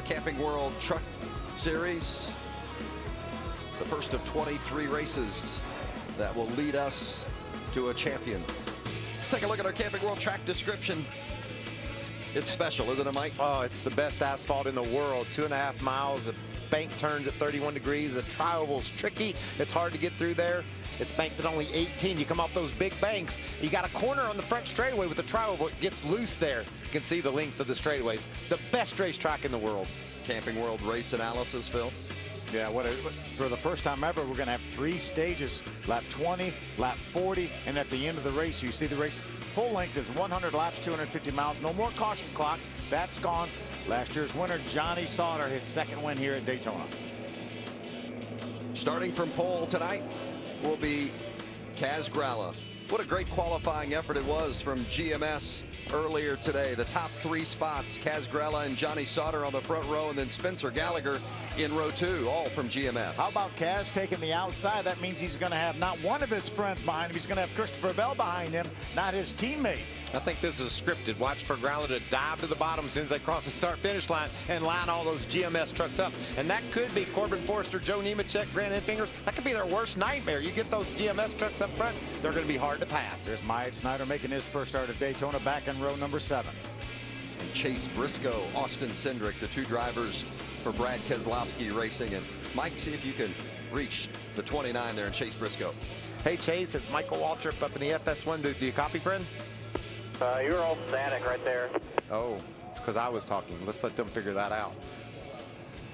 Camping World Truck Series. The first of 23 races that will lead us to a champion. Let's take a look at our Camping World track description. It's special, isn't it, Mike? Oh, it's the best asphalt in the world. 2.5 miles. The bank turns at 31 degrees. The tri-oval's tricky. It's hard to get through there. It's banked at only 18. You come off those big banks. You got a corner on the front straightaway with the tri-oval. It gets loose there. You can see the length of the straightaways. The best racetrack in the world. Camping World race analysis, Phil. Yeah, for the first time ever, we're going to have 3 stages, lap 20, lap 40, and at the end of the race, you see the race full length is 100 laps, 250 miles. No more caution clock. That's gone. Last year's winner, Johnny Sauter, his second win here at Daytona. Starting from pole tonight will be Kaz Gralla. What a great qualifying effort it was from GMS earlier today. The top 3 spots, Kaz Gralla and Johnny Sauter on the front row, and then Spencer Gallagher in row 2, all from GMS. How about Kaz taking the outside? That means he's going to have not one of his friends behind him. He's going to have Christopher Bell behind him, not his teammate. I think this is scripted. Watch for Gralla to dive to the bottom as soon as they cross the start-finish line and line all those GMS trucks up. And that could be Corbin Forrester, Joe Nemechek, Grant Enfingers. That could be their worst nightmare. You get those GMS trucks up front, they're going to be hard to pass. There's Myatt Snyder making his first start at Daytona back in row number 7. And Chase Briscoe, Austin Cindric, the 2 drivers for Brad Keselowski Racing. And Mike, see if you can reach the 29 there and Chase Briscoe. Hey, Chase, it's Michael Waltrip up in the FS1 booth. Do you copy, friend? You're all static right there. Oh, it's because I was talking. Let's let them figure that out.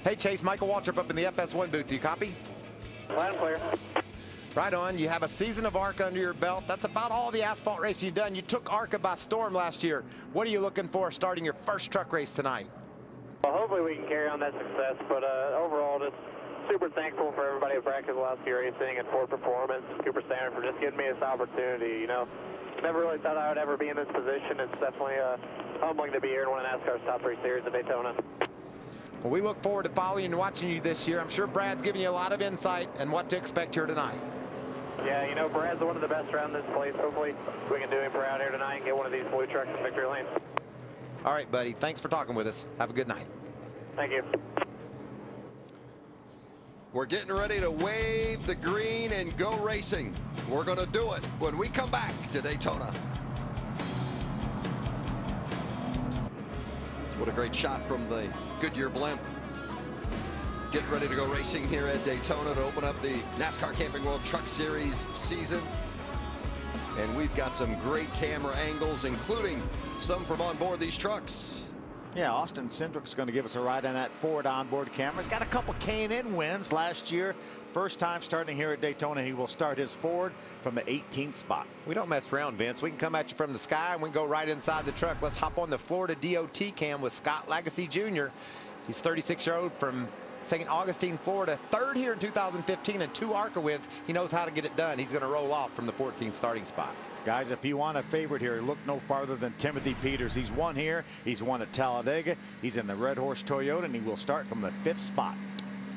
Hey, Chase, Michael Waltrip up in the FS1 booth. Do you copy? Loud and clear. Right on. You have a season of ARCA under your belt. That's about all the asphalt racing you've done. You took ARCA by storm last year. What are you looking for starting your first truck race tonight? Well, hopefully we can carry on that success, but overall, just super thankful for everybody at Brad Keselowski Racing and Ford Performance, Cooper Standard for just giving me this opportunity. You know, never really thought I would ever be in this position. It's definitely humbling to be here in one of NASCAR's top 3 series at Daytona. Well, we look forward to following and watching you this year. I'm sure Brad's giving you a lot of insight and what to expect here tonight. Yeah, you know, Brad's one of the best around this place. Hopefully we can do him proud here tonight and get one of these blue trucks in victory lane. All right, buddy. Thanks for talking with us. Have a good night. Thank you. We're getting ready to wave the green and go racing. We're going to do it when we come back to Daytona. What a great shot from the Goodyear blimp. Getting ready to go racing here at Daytona to open up the NASCAR Camping World Truck Series season. And we've got some great camera angles, including some from on board these trucks. Yeah, Austin Cindric's going to give us a ride on that Ford onboard camera. He's got a couple K&N wins last year. First time starting here at Daytona. He will start his Ford from the 18th spot. We don't mess around, Vince. We can come at you from the sky and we can go right inside the truck. Let's hop on the Florida DOT cam with Scott Lagasse Jr. He's 36-year-old from St. Augustine, Florida. 3rd here in 2015 and 2 ARCA wins. He knows how to get it done. He's going to roll off from the 14th starting spot. Guys, if you want a favorite here, look no farther than Timothy Peters. He's won here. He's won at Talladega. He's in the Red Horse Toyota, and he will start from the 5th spot.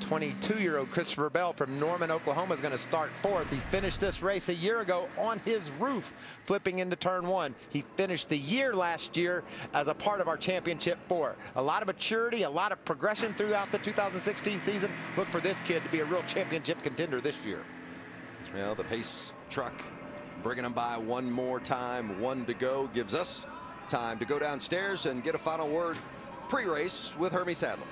22-year-old Christopher Bell from Norman, Oklahoma is going to start 4th. He finished this race a year ago on his roof, flipping into turn 1. He finished the year last year as a part of our championship 4. A lot of maturity, a lot of progression throughout the 2016 season. Look for this kid to be a real championship contender this year. Well, the pace truck bringing them by one more time. 1 to go gives us time to go downstairs and get a final word pre-race with Hermie Sadler.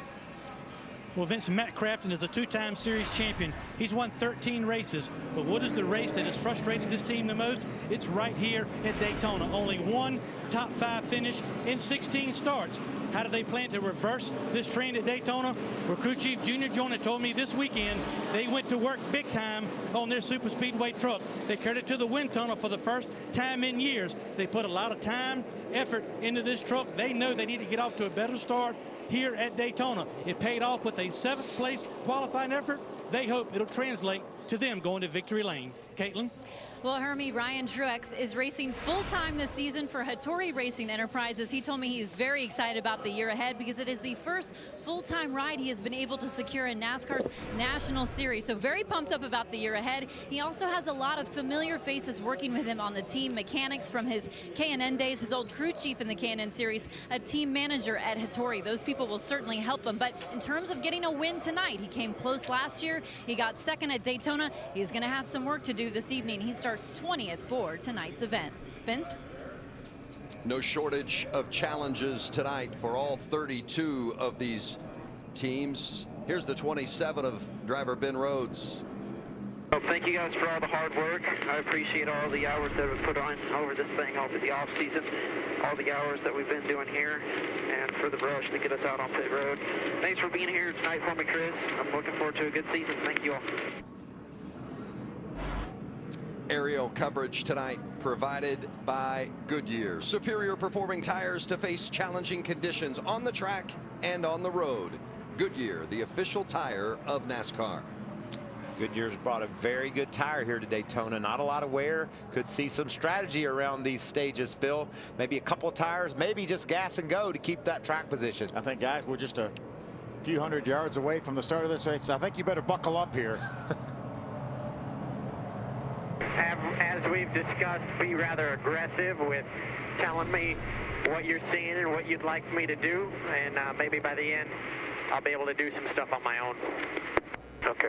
Well, Vince, Matt Crafton is a 2-time series champion. He's won 13 races. But what is the race that has frustrated this team the most? It's right here at Daytona. Only 1 top 5 finish in 16 starts. How do they plan to reverse this trend at Daytona? Well, Crew Chief Junior Joyner told me this weekend they went to work big time on their super speedway truck. They carried it to the wind tunnel for the first time in years. They put a lot of time, effort into this truck. They know they need to get off to a better start here at Daytona. It paid off with a 7th place qualifying effort. They hope it'll translate to them going to victory lane. Caitlin? Well, Hermie, Ryan Truex is racing full-time this season for Hattori Racing Enterprises. He told me he's very excited about the year ahead because it is the first full-time ride he has been able to secure in NASCAR's National Series. So very pumped up about the year ahead. He also has a lot of familiar faces working with him on the team, mechanics from his K&N days, his old crew chief in the K&N Series, a team manager at Hattori. Those people will certainly help him. But in terms of getting a win tonight, he came close last year. He got second at Daytona. He's going to have some work to do this evening. He starts 20th for tonight's event. Vince? No shortage of challenges tonight for all 32 of these teams. Here's the 27 of driver Ben Rhodes. Well, thank you guys for all the hard work. I appreciate all the hours that we've put on over this thing, over the off season, all the hours that we've been doing here, and for the rush to get us out on pit road. Thanks for being here tonight for me, Chris. I'm looking forward to a good season. Thank you all. Aerial coverage tonight provided by Goodyear. Superior performing tires to face challenging conditions on the track and on the road. Goodyear, the official tire of NASCAR. Goodyear's brought a very good tire here to Daytona. Not a lot of wear. Could see some strategy around these stages, Phil. Maybe a couple of tires, maybe just gas and go to keep that track position. I think, guys, we're just a few hundred yards away from the start of this race. I think you better buckle up here. As we've discussed, be rather aggressive with telling me what you're seeing and what you'd like me to do, and maybe by the end I'll be able to do some stuff on my own. Okay.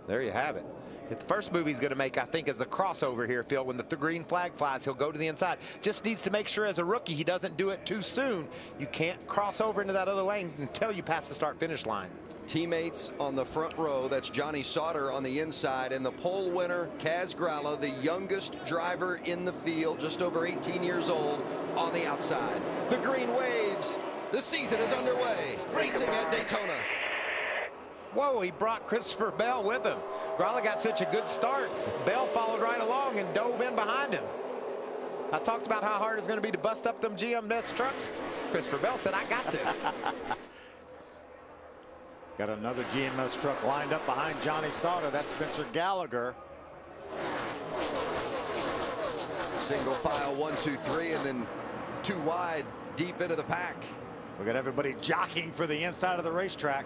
There you have it. The first move he's going to make, I think, is the crossover here, Phil. When the green flag flies, he'll go to the inside. Just needs to make sure as a rookie he doesn't do it too soon. You can't cross over into that other lane until you pass the start-finish line. Teammates on the front row. That's Johnny Sauter on the inside, and the pole winner, Kaz Gralla, the youngest driver in the field, just over 18 years old, on the outside. The green waves. The season is underway. Racing at Daytona. Whoa, he brought Christopher Bell with him. Gralla got such a good start. Bell followed right along and dove in behind him. I talked about how hard it's going to be to bust up them GMS trucks. Christopher Bell said, I got this. Got another GMS truck lined up behind Johnny Sauter. That's Spencer Gallagher. Single file, 1, 2, 3, and then 2 wide, deep into the pack. We got everybody jockeying for the inside of the racetrack.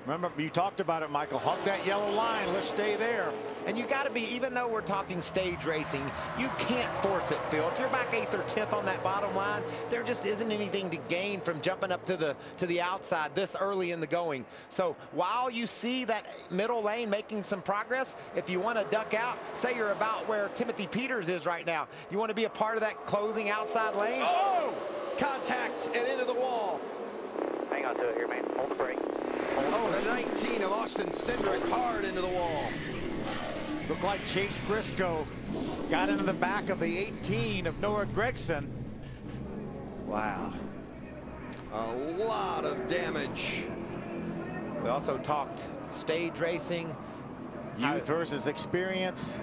Remember, you talked about it, Michael. Hug that yellow line. Let's stay there. And you got to be, even though we're talking stage racing, you can't force it, Phil. If you're back 8th or 10th on that bottom line, there just isn't anything to gain from jumping up to the outside this early in the going. So while you see that middle lane making some progress, if you want to duck out, say you're about where Timothy Peters is right now, you want to be a part of that closing outside lane. Oh! Contact and into the wall. Hang on to it here, man. Hold the brake. Oh, the 19 of Austin Cindric hard into the wall. Looked like Chase Briscoe got into the back of the 18 of Noah Gragson. Wow. A lot of damage. We also talked stage racing. Youth versus experience.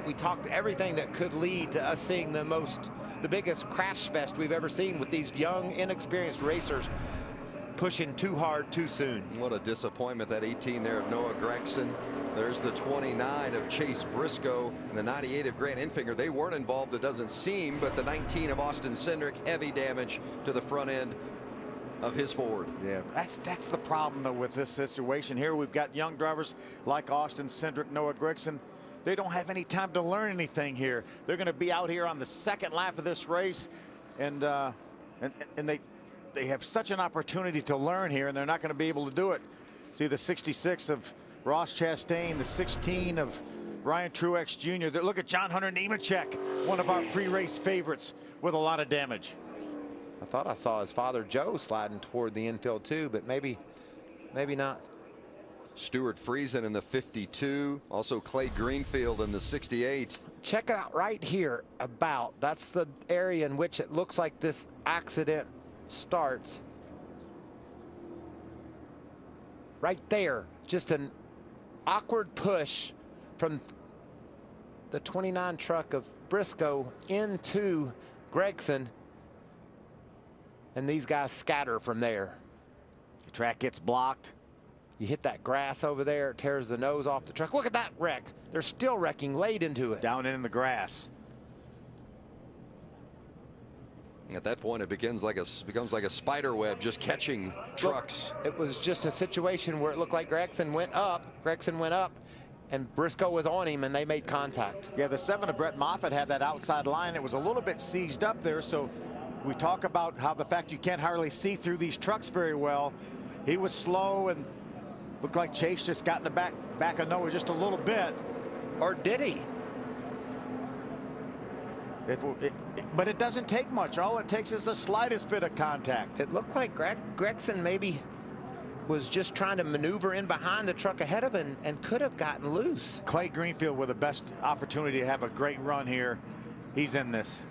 We talked everything that could lead to us seeing the biggest crash fest we've ever seen with these young, inexperienced racers pushing too hard too soon. What a disappointment, that 18 there of Noah Gragson. There's the 29 of Chase Briscoe and the 98 of Grant Enfinger. They weren't involved, it doesn't seem, but the 19 of Austin Cindric, heavy damage to the front end of his Ford. Yeah, that's the problem though with this situation here. We've got young drivers like Austin Cindric, Noah Gragson. They don't have any time to learn anything here. They're going to be out here on the second lap of this race, and they have such an opportunity to learn here, and they're not going to be able to do it. See the 66 of Ross Chastain, the 16 of Ryan Truex Jr. Look at John Hunter Nemechek, one of our pre-race favorites, with a lot of damage. I thought I saw his father Joe sliding toward the infield too, but maybe not. Stuart Friesen in the 52, also Clay Greenfield in the 68. Check out right here that's the area in which it looks like this accident starts. Right there, just an awkward push from the 29 truck of Briscoe into Gragson, and these guys scatter from there. The track gets blocked. You hit that grass over there, it tears the nose off the truck. Look at that wreck. They're still wrecking laid into it. Down in the grass. At that point, it becomes like a spider web, just catching trucks. Look, it was just a situation where it looked like Gregson went up. And Briscoe was on him, and they made contact. Yeah, the 7 of Brett Moffitt had that outside line. It was a little bit seized up there, so we talk about how the fact you can't hardly see through these trucks very well. He was slow and looked like Chase just got in the back of nowhere just a little bit. Or did he? But it doesn't take much. All it takes is the slightest bit of contact. It looked like Gregson maybe was just trying to maneuver in behind the truck ahead of him and could have gotten loose. Clay Greenfield with the best opportunity to have a great run here. He's in this.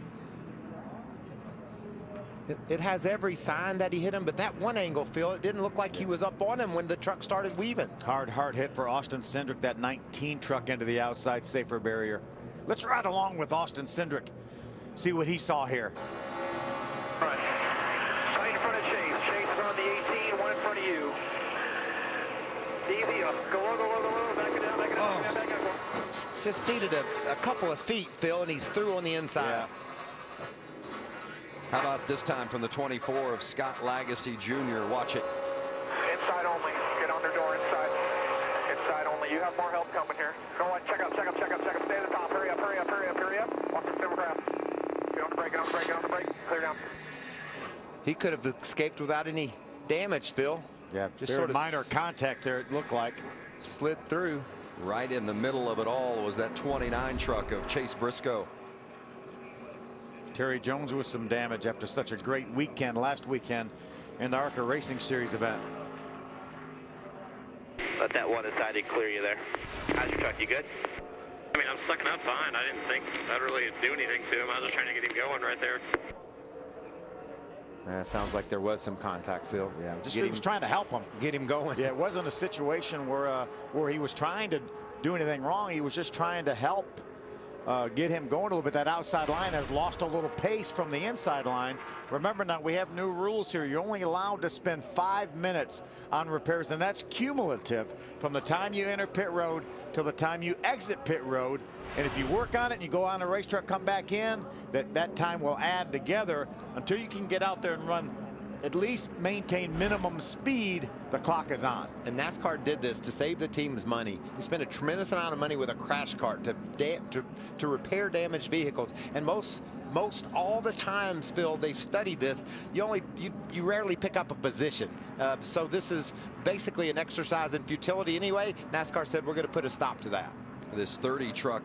It has every sign that he hit him, but that one angle, Phil, it didn't look like he was up on him when the truck started weaving. Hard hit for Austin Cindric, that 19 truck into the outside safer barrier. Let's ride along with Austin Cindric, see what he saw here. Right. Right in front of Chase. Chase is on the 18, one in front of you. Easy up. Go low. Back it down, back it down. Just needed a couple of feet, Phil, and he's through on the inside. Yeah. How about this time from the 24 of Scott Lagasse Jr.? Watch it. Inside only. Get on their door inside. Inside only. You have more help coming here. Go on. Check up. Stay at the top. Hurry up. Watch the silver craft. Get on the brake. Clear down. He could have escaped without any damage, Phil. Yeah, just very sort of minor contact there, it looked like. Slid through. Right in the middle of it all was that 29 truck of Chase Briscoe. Terry Jones with some damage after such a great weekend last weekend in the ARCA Racing Series event. Let that one aside and clear you there. How's your truck? You good? I mean, I'm sucking up fine. I didn't think I'd really do anything to him. I was just trying to get him going right there. Sounds like there was some contact, Phil. Yeah, he was trying to help him. Get him going. Yeah, it wasn't a situation where he was trying to do anything wrong. He was just trying to help get him going a little bit. That outside line has lost a little pace from the inside line. Remember now, we have new rules here. You're only allowed to spend 5 minutes on repairs, and that's cumulative from the time you enter pit road till the time you exit pit road. And if you work on it and you go on a racetrack, come back in, that time will add together until you can get out there and run, at least maintain minimum speed. The clock is on. And NASCAR did this to save the team's money. They spent a tremendous amount of money with a crash cart to repair damaged vehicles. And most all the times, Phil, they've studied this, you rarely pick up a position. So this is basically an exercise in futility anyway. NASCAR said we're going to put a stop to that. This 30 truck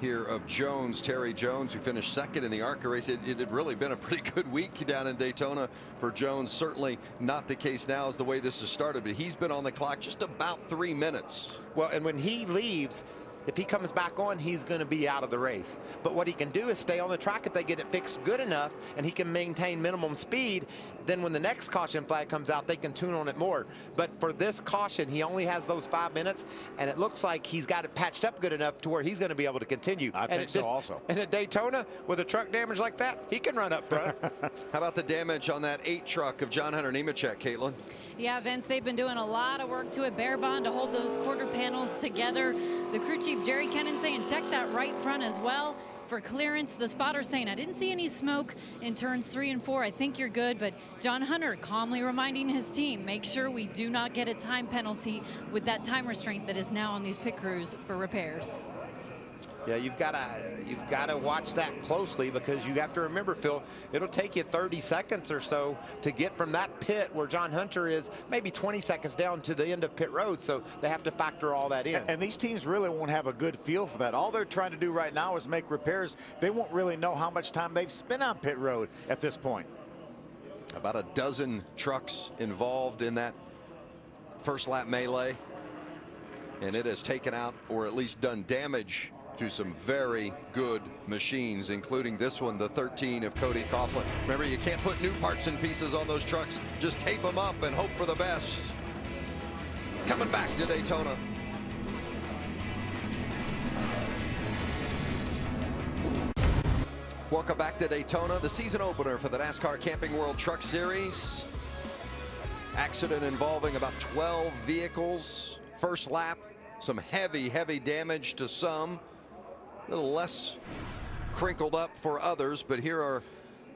here of Jones, Terry Jones, who finished second in the ARCA race. It had really been a pretty good week down in Daytona for Jones. Certainly not the case now as the way this has started, but he's been on the clock just about 3 minutes. Well, and when he leaves, if he comes back on, he's going to be out of the race. But what he can do is stay on the track if they get it fixed good enough and he can maintain minimum speed. Then when the next caution flag comes out, they can tune on it more. But for this caution, he only has those 5 minutes, and it looks like he's got it patched up good enough to where he's going to be able to continue. I think so also. And at Daytona, with a truck damage like that, he can run up front. How about the damage on that 8 truck of John Hunter Nemechek, Caitlin? Yeah, Vince, they've been doing a lot of work to it. Bare bond to hold those quarter panels together. The crew chief, Jerry Kennan, saying check that right front as well for clearance. The spotter saying I didn't see any smoke in turns 3 and 4. I think you're good. But John Hunter calmly reminding his team, make sure we do not get a time penalty with that time restraint that is now on these pit crews for repairs. Yeah, you've got to watch that closely, because you have to remember, Phil, it'll take you 30 seconds or so to get from that pit where John Hunter is, maybe 20 seconds down to the end of pit road. So they have to factor all that in. And these teams really won't have a good feel for that. All they're trying to do right now is make repairs. They won't really know how much time they've spent on pit road at this point. About a dozen trucks involved in that first lap melee, and it has taken out or at least done damage to some very good machines, including this one, the 13 of Cody Coughlin. Remember, you can't put new parts and pieces on those trucks. Just tape them up and hope for the best. Coming back to Daytona. Welcome back to Daytona, the season opener for the NASCAR Camping World Truck Series. accident involving about 12 vehicles. First lap, some heavy damage to some. A little less crinkled up for others, but here are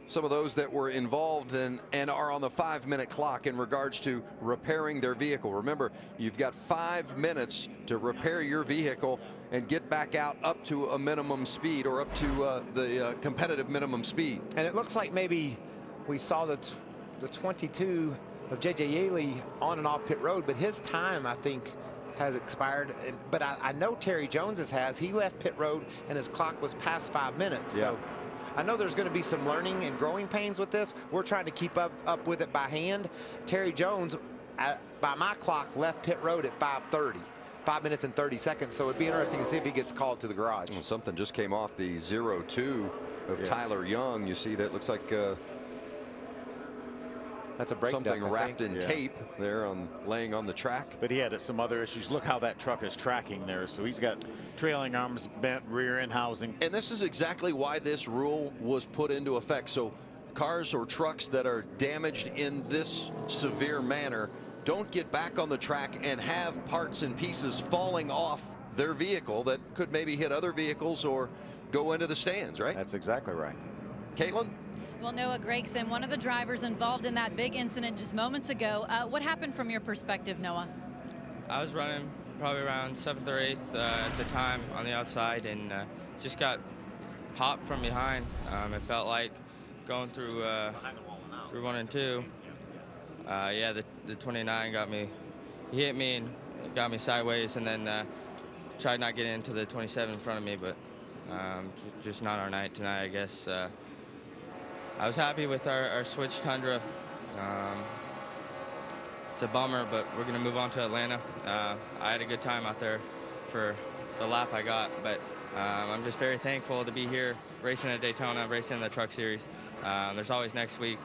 some of those that were involved and are on the 5-minute clock in regards to repairing their vehicle. Remember, you've got 5 minutes to repair your vehicle and get back out up to a minimum speed, or up to the competitive minimum speed. And it looks like maybe we saw the 22 of J.J. Yaley on and off pit road, but his time, I think, has expired. But I know Terry Jones's has. He left pit road and his clock was past 5 minutes. Yeah. So I know there's going to be some learning and growing pains with this. We're trying to keep up with it by hand. Terry Jones, by my clock, left pit road at 5:30. 5 minutes and 30 seconds. So it'd be interesting to see if he gets called to the garage. Well, something just came off the 0-2 of Tyler Young. You see that looks like that's a break something duck, wrapped in tape there laying on the track. But he had some other issues. Look how that truck is tracking there. So he's got trailing arms bent, rear end housing. And this is exactly why this rule was put into effect. So cars or trucks that are damaged in this severe manner don't get back on the track and have parts and pieces falling off their vehicle that could maybe hit other vehicles or go into the stands, right? That's exactly right. Caitlin? Well, Noah Gregson, one of the drivers involved in that big incident just moments ago. What happened from your perspective, Noah? I was running probably around 7th or 8th at the time on the outside, and just got popped from behind. It felt like going through 1 and 2. Yeah, the 29 got me. He hit me and got me sideways, and then tried not getting into the 27 in front of me, but just not our night tonight, I guess. I was happy with our switch Tundra. It's a bummer, but we're going to move on to Atlanta. I had a good time out there for the lap I got, but I'm just very thankful to be here racing at Daytona, racing in the Truck Series. There's always next week.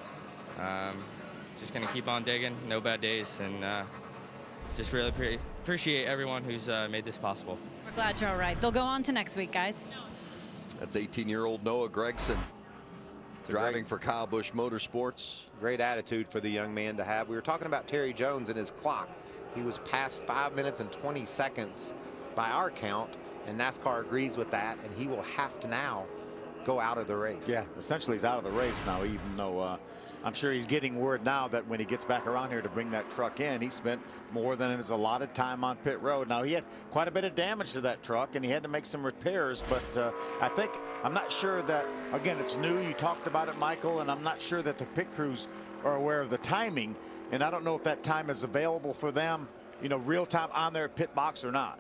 Just going to keep on digging, no bad days, and just really appreciate everyone who's made this possible. We're glad you're all right. They'll go on to next week, guys. That's 18-year-old Noah Gregson. Driving for Kyle Busch Motorsports. Great attitude for the young man to have. We were talking about Terry Jones and his clock. He was past 5 minutes and 20 seconds by our count, and NASCAR agrees with that, and he will have to now go out of the race. Yeah, essentially he's out of the race now, even though I'm sure he's getting word now that when he gets back around here to bring that truck in, he spent more than his allotted time on pit road. Now, he had quite a bit of damage to that truck, and he had to make some repairs, but I'm not sure that, again, it's new. You talked about it, Michael, and I'm not sure that the pit crews are aware of the timing, and I don't know if that time is available for them, you know, real time on their pit box or not.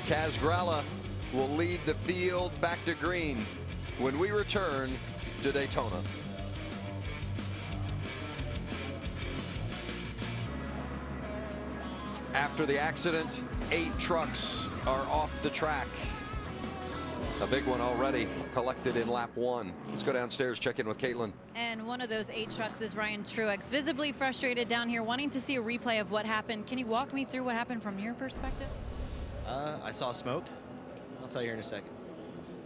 Kaz Gralla will lead the field back to green when we return to Daytona. After the accident, 8 trucks are off the track. A big one already collected in lap 1. Let's go downstairs, check in with Caitlin. And one of those 8 trucks is Ryan Truex, visibly frustrated down here, wanting to see a replay of what happened. Can you walk me through what happened from your perspective? I saw smoke. I'll tell you here in a second.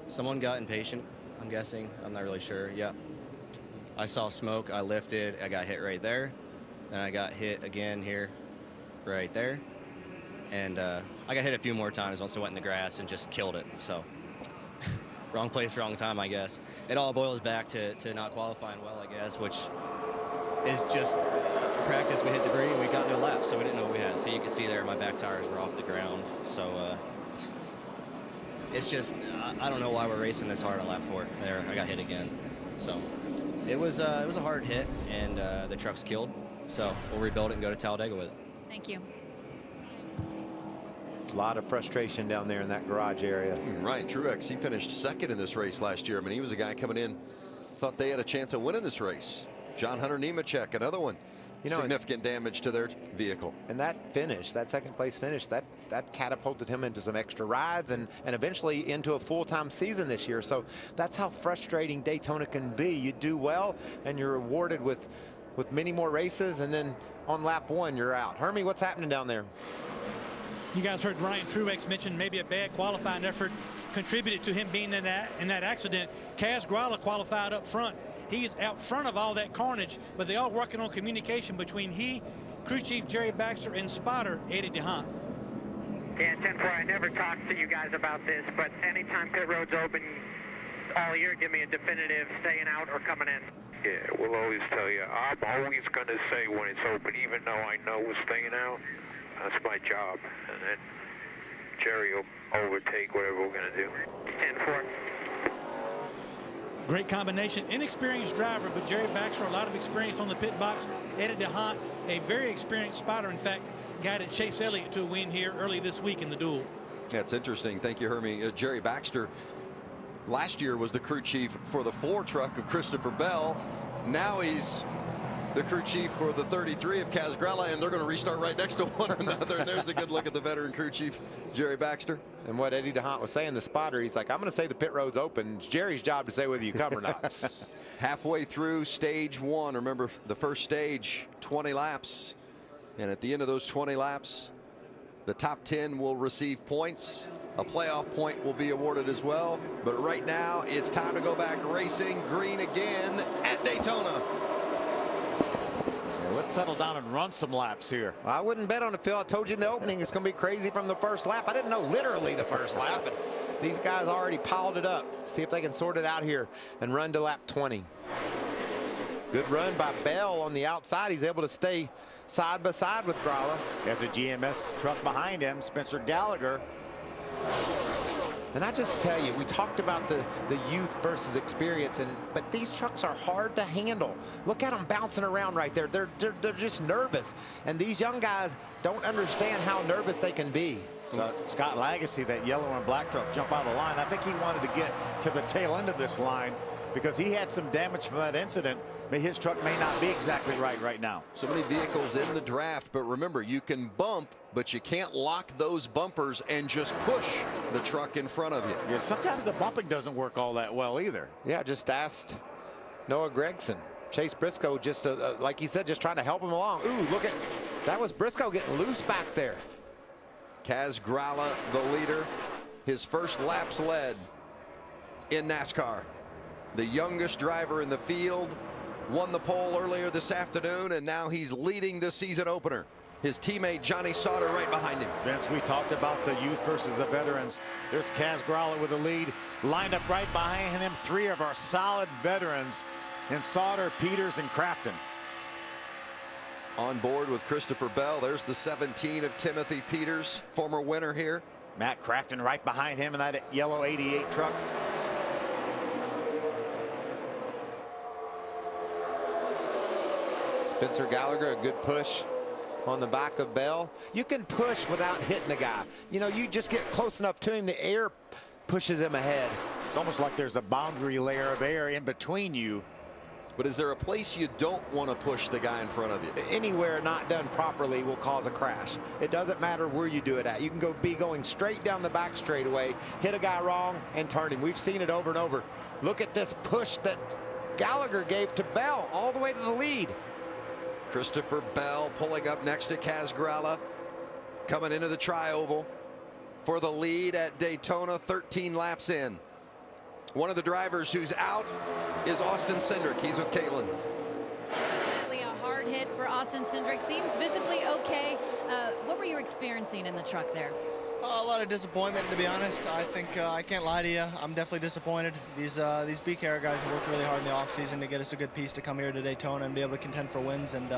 Someone got impatient, I'm guessing. I'm not really sure. Yeah. I saw smoke. I lifted. I got hit right there. Then I got hit again here, right there. And I got hit a few more times once I went in the grass and just killed it. So wrong place, wrong time, I guess. It all boils back to not qualifying well, I guess, which is just practice. We hit debris and we got no laps, so we didn't know what we had. So you can see there my back tires were off the ground. So it's just, I don't know why we're racing this hard on lap 4. There, I got hit again. So it was a hard hit, and the truck's killed. So we'll rebuild it and go to Talladega with it. Thank you. A lot of frustration down there in that garage area. Ryan Truex, he finished 2nd in this race last year. I mean, he was a guy coming in, thought they had a chance of winning this race. John Hunter Nemechek, another one. You know, significant damage to their vehicle. And that finish, that 2nd place finish, that catapulted him into some extra rides and eventually into a full-time season this year. So that's how frustrating Daytona can be. You do well and you're rewarded with many more races, and then on lap 1 you're out. Hermie, what's happening down there? You guys heard Ryan Truex mention maybe a bad qualifying effort contributed to him being in that accident. Kaz Gralla qualified up front. He is out front of all that carnage, but they all working on communication between he, crew chief Jerry Baxter, and spotter Eddie DeHaan. Yeah, 10-4, I never talked to you guys about this, but anytime pit road's open all year, give me a definitive staying out or coming in. Yeah, we'll always tell you. I'm always going to say when it's open, even though I know we're staying out. That's my job. And then Jerry will overtake whatever we're going to do. 10-4. Great combination. Inexperienced driver, but Jerry Baxter, a lot of experience on the pit box. Eddie DeHaan, a very experienced spotter. In fact, guided Chase Elliott to a win here early this week in the duel. That's interesting. Thank you, Hermie. Jerry Baxter last year was the crew chief for the 4 truck of Christopher Bell. Now he's the crew chief for the 33 of Kaz Gralla, and they're going to restart right next to one another. And there's a good look at the veteran crew chief, Jerry Baxter. And what Eddie DeHaan was saying, the spotter, he's like, I'm going to say the pit road's open. It's Jerry's job to say whether you come or not. Halfway through stage 1, remember the first stage, 20 laps. And at the end of those 20 laps, the top 10 will receive points. A playoff point will be awarded as well. But right now, it's time to go back racing green again at Daytona. Yeah, let's settle down and run some laps here. Well, I wouldn't bet on it, Phil. I told you in the opening it's going to be crazy from the first lap. I didn't know literally the first lap, but these guys already piled it up. See if they can sort it out here and run to lap 20. Good run by Bell on the outside. He's able to stay side by side with Gralla. There's a GMS truck behind him, Spencer Gallagher. And I just tell you, we talked about the youth versus experience, but these trucks are hard to handle. Look at them bouncing around right there. They're just nervous. And these young guys don't understand how nervous they can be. So Scott Lagacy, that yellow and black truck, jump out of the line. I think he wanted to get to the tail end of this line because he had some damage from that incident, but his truck may not be exactly right now. So many vehicles in the draft, but remember, you can bump, but you can't lock those bumpers and just push the truck in front of you. Yeah, sometimes the bumping doesn't work all that well either. Yeah, just asked Noah Gregson. Chase Briscoe just, like he said, just trying to help him along. Ooh, look at, that was Briscoe getting loose back there. Kaz Gralla, the leader, his first laps led in NASCAR. The youngest driver in the field, won the pole earlier this afternoon, and now he's leading the season opener. His teammate Johnny Sauter right behind him. Vince, we talked about the youth versus the veterans. There's Kaz Gralla with the lead. Lined up right behind him, 3 of our solid veterans in Sauter, Peters, and Crafton. On board with Christopher Bell. There's the 17 of Timothy Peters, former winner here. Matt Crafton right behind him in that yellow 88 truck. Spencer Gallagher, a good push on the back of Bell. You can push without hitting the guy. You know, you just get close enough to him, the air pushes him ahead. It's almost like there's a boundary layer of air in between you. But is there a place you don't want to push the guy in front of you? Anywhere not done properly will cause a crash. It doesn't matter where you do it at. You can be going straight down the back straightaway, hit a guy wrong, and turn him. We've seen it over and over. Look at this push that Gallagher gave to Bell all the way to the lead. Christopher Bell pulling up next to Kaz Gralla, coming into the tri-oval for the lead at Daytona, 13 laps in. One of the drivers who's out is Austin Cindric. He's with Caitlin. Definitely a hard hit for Austin Cindric. Seems visibly okay. What were you experiencing in the truck there? A lot of disappointment, to be honest. I think I can't lie to you. I'm definitely disappointed. These BKR guys have worked really hard in the offseason to get us a good piece to come here to Daytona and be able to contend for wins. And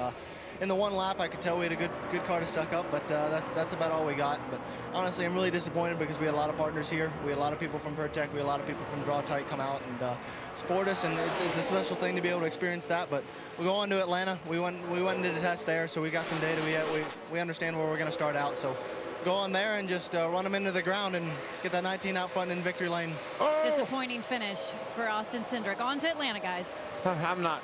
in the one lap, I could tell we had a good car to suck up, but that's about all we got. But honestly, I'm really disappointed because we had a lot of partners here. We had a lot of people from Pertec. We had a lot of people from Draw Tight come out and support us, and it's a special thing to be able to experience that. But we go on to Atlanta. We went and did a test there, so we got some data. We understand where we're going to start out. So go on there and just run them into the ground and get that 19 out front in victory lane. Oh! Disappointing finish for Austin Cindric. On to Atlanta, guys. I'm not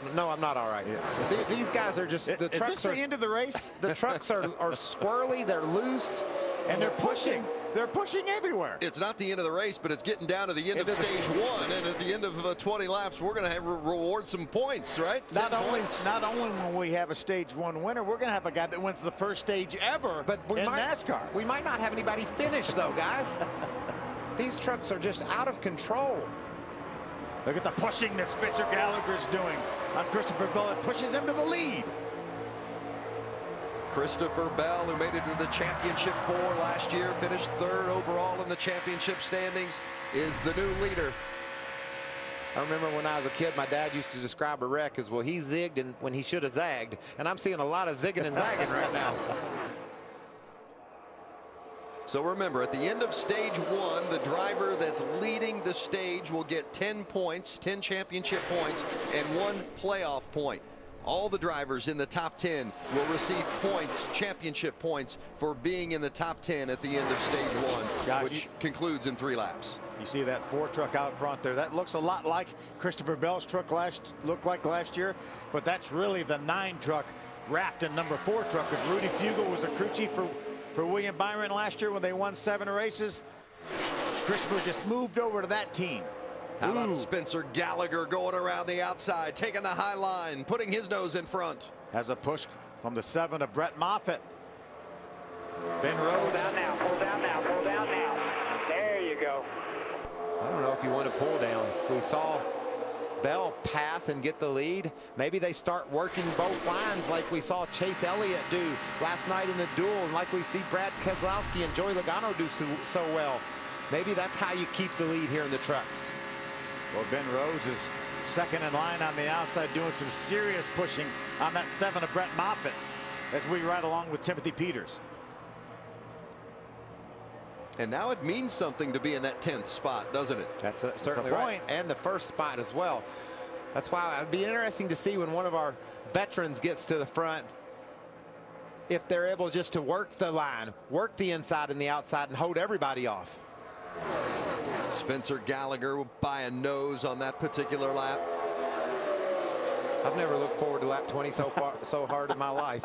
all right. Yeah. These guys are just, the trucks is this the end of the race? The trucks are squirrely, they're loose, and they're pushing. They're pushing everywhere. It's not the end of the race, but it's getting down to the end of stage 1, and at the end of 20 laps, we're going to have reward some points, right? Not only when we have a stage 1 winner, we're going to have a guy that wins the first stage ever in NASCAR. We might not have anybody finish, though, guys. These trucks are just out of control. Look at the pushing that Spencer Gallagher's doing on Christopher Bell. It pushes him to the lead. Christopher Bell, who made it to the championship 4 last year, finished 3rd overall in the championship standings, is the new leader. I remember when I was a kid, my dad used to describe a wreck as, well, he zigged and when he should have zagged. And I'm seeing a lot of zigging and zagging right now. So remember, at the end of stage 1, the driver that's leading the stage will get 10 points, 10 championship points, and 1 playoff point. All the drivers in the top 10 will receive points, championship points, for being in the top 10 at the end of stage 1, which concludes in 3 laps. You see that 4 truck out front there. That looks a lot like Christopher Bell's truck looked like last year, but that's really the 9 truck wrapped in number 4 truck, because Rudy Fugle was a crew chief for William Byron last year when they won 7 races. Christopher just moved over to that team. How about Spencer Gallagher going around the outside, taking the high line, putting his nose in front. Has a push from the 7 of Brett Moffitt. Ben Rhodes. Pull down now, pull down now, pull down now. There you go. I don't know if you want to pull down. We saw Bell pass and get the lead. Maybe they start working both lines like we saw Chase Elliott do last night in the duel, and like we see Brad Keselowski and Joey Logano do so well. Maybe that's how you keep the lead here in the trucks. Well, Ben Rhodes is second in line on the outside, doing some serious pushing on that 7 of Brett Moffitt as we ride along with Timothy Peters. And now it means something to be in that 10th spot, doesn't it? That's certainly right. And the first spot as well. That's why it'd be interesting to see when one of our veterans gets to the front, if they're able just to work the line, work the inside and the outside, and hold everybody off. Spencer Gallagher by a nose on that particular lap. I've never looked forward to lap 20 so hard in my life.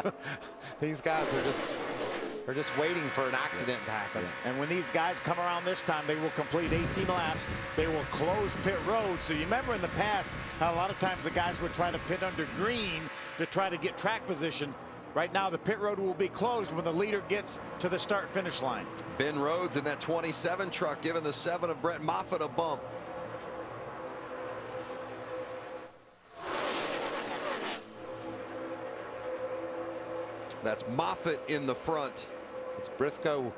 These guys are just waiting for an accident to happen. And when these guys come around this time, they will complete 18 laps. They will close pit road. So you remember in the past how a lot of times the guys would try to pit under green to try to get track position. Right now, the pit road will be closed when the leader gets to the start-finish line. Ben Rhodes in that 27 truck giving the 7 of Brett Moffitt a bump. That's Moffitt in the front. It's Briscoe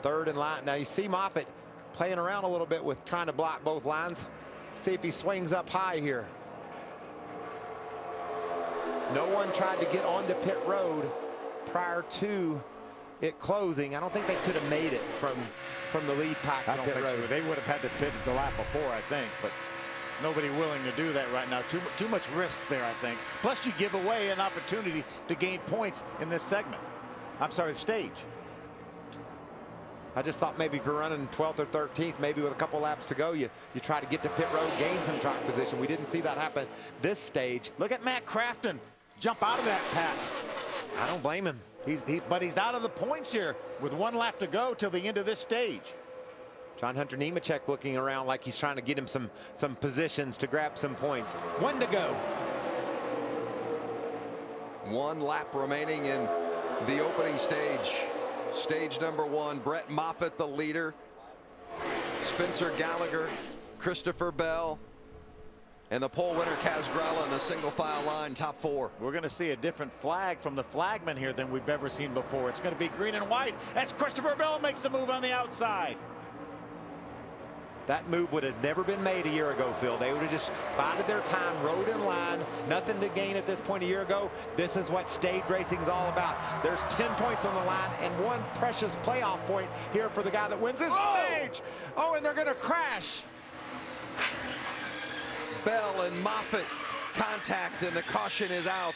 third in line. Now you see Moffitt playing around a little bit with trying to block both lines. See if he swings up high here. No one tried to get onto pit road prior to it closing. I don't think they could have made it from the lead pack. I don't think so. They would have had to pit the lap before, I think, but nobody willing to do that right now. Too much risk there, I think. Plus, you give away an opportunity to gain points in this segment. I'm sorry, the stage. I just thought maybe if you're running 12th or 13th, maybe with a couple laps to go, you try to get to pit road, gain some track position. We didn't see that happen this stage. Look at Matt Crafton jump out of that pack. I don't blame him. But he's out of the points here with 1 lap to go till the end of this stage. John Hunter Nemechek looking around like he's trying to get him some positions to grab some points. 1 to go. 1 lap remaining in the opening stage. Stage number 1, Brett Moffitt the leader. Spencer Gallagher, Christopher Bell, and the pole winner Kaz Gralla in a single file line, top 4. We're going to see a different flag from the flagman here than we've ever seen before. It's going to be green and white as Christopher Bell makes the move on the outside. That move would have never been made a year ago, Phil. They would have just bided their time, rode in line, nothing to gain at this point a year ago. This is what stage racing is all about. There's 10 points on the line and 1 precious playoff point here for the guy that wins this stage. Oh, and they're going to crash. Bell and Moffitt contact, and the caution is out.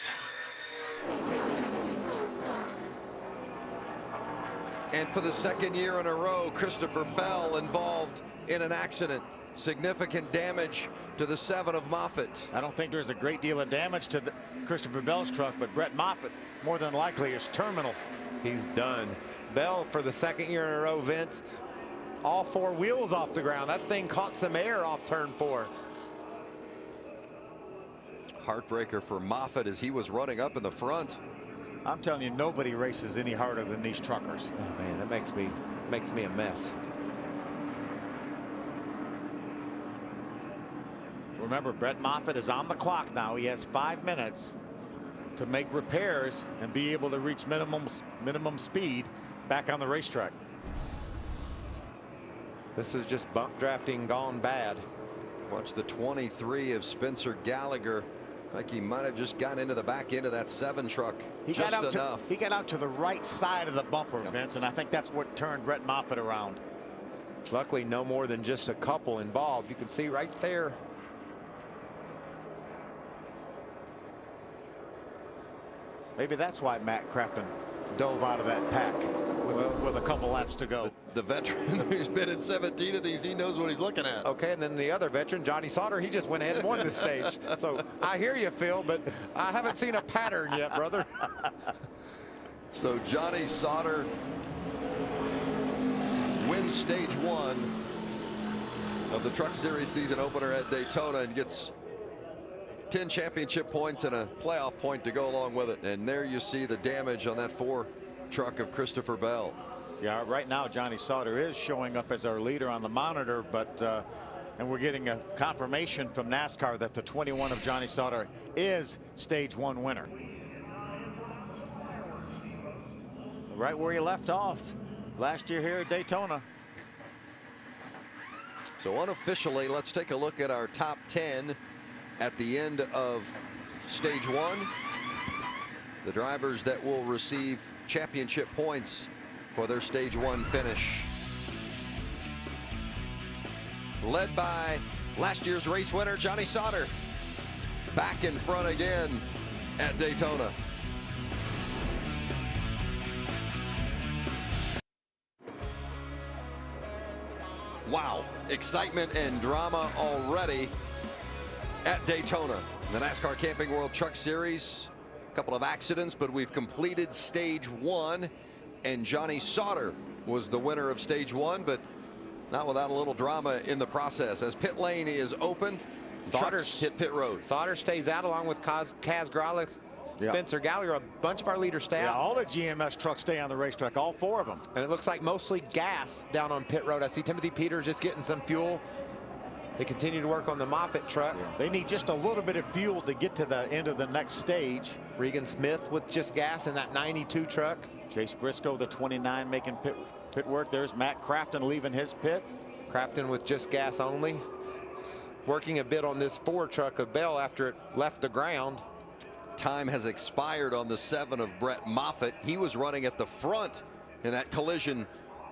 And for the 2nd year in a row, Christopher Bell involved in an accident. Significant damage to the 7 of Moffitt. I don't think there's a great deal of damage to Christopher Bell's truck, but Brett Moffitt more than likely is terminal. He's done. Bell for the 2nd year in a row, Vince, all 4 wheels off the ground. That thing caught some air off turn 4. Heartbreaker for Moffitt as he was running up in the front. I'm telling you, nobody races any harder than these truckers. Oh man, that makes me a mess. Remember, Brett Moffitt is on the clock now. He has 5 minutes to make repairs and be able to reach minimum speed back on the racetrack. This is just bump drafting gone bad. Watch the 23 of Spencer Gallagher. Like he might have just gotten into the back end of that 7 truck. He just got out enough. he got out to the right side of the bumper, Vince, and I think that's what turned Brett Moffitt around. Luckily, no more than just a couple involved. You can see right there. Maybe that's why Matt Crafton dove out of that pack with a couple laps to go. The veteran who's been in 17 of these, he knows what he's looking at. Okay, and then the other veteran, Johnny Sauter, he just went ahead and won the stage. So I hear you, Phil, but I haven't seen a pattern yet, brother. So Johnny Sauter wins stage 1 of the Truck Series season opener at Daytona and gets 10 championship points and a playoff point to go along with it. And there you see the damage on that 4 truck of Christopher Bell. Yeah, right now Johnny Sauter is showing up as our leader on the monitor, but and we're getting a confirmation from NASCAR that the 21 of Johnny Sauter is stage 1 winner. Right where he left off last year here at Daytona. So unofficially, let's take a look at our top 10 at the end of stage 1. The drivers that will receive championship points for their stage 1 finish. Led by last year's race winner, Johnny Sauter. Back in front again at Daytona. Wow, excitement and drama already at Daytona. The NASCAR Camping World Truck Series. A couple of accidents, but we've completed stage 1, and Johnny Sauter was the winner of stage 1, but not without a little drama in the process. As pit lane is open, Sauter's hit pit road. Sauter stays out along with Kaz Gralik, Spencer Gallagher, a bunch of our leader staff. Yeah, all the GMS trucks stay on the racetrack, all 4 of them. And it looks like mostly gas down on pit road. I see Timothy Peters just getting some fuel. They continue to work on the Moffitt truck. Yeah, they need just a little bit of fuel to get to the end of the next stage. Regan Smith with just gas in that 92 truck. Chase Briscoe, the 29, making pit work. There's Matt Crafton leaving his pit. Crafton with just gas only. Working a bit on this 4 truck of Bell after it left the ground. Time has expired on the 7 of Brett Moffitt. He was running at the front in that collision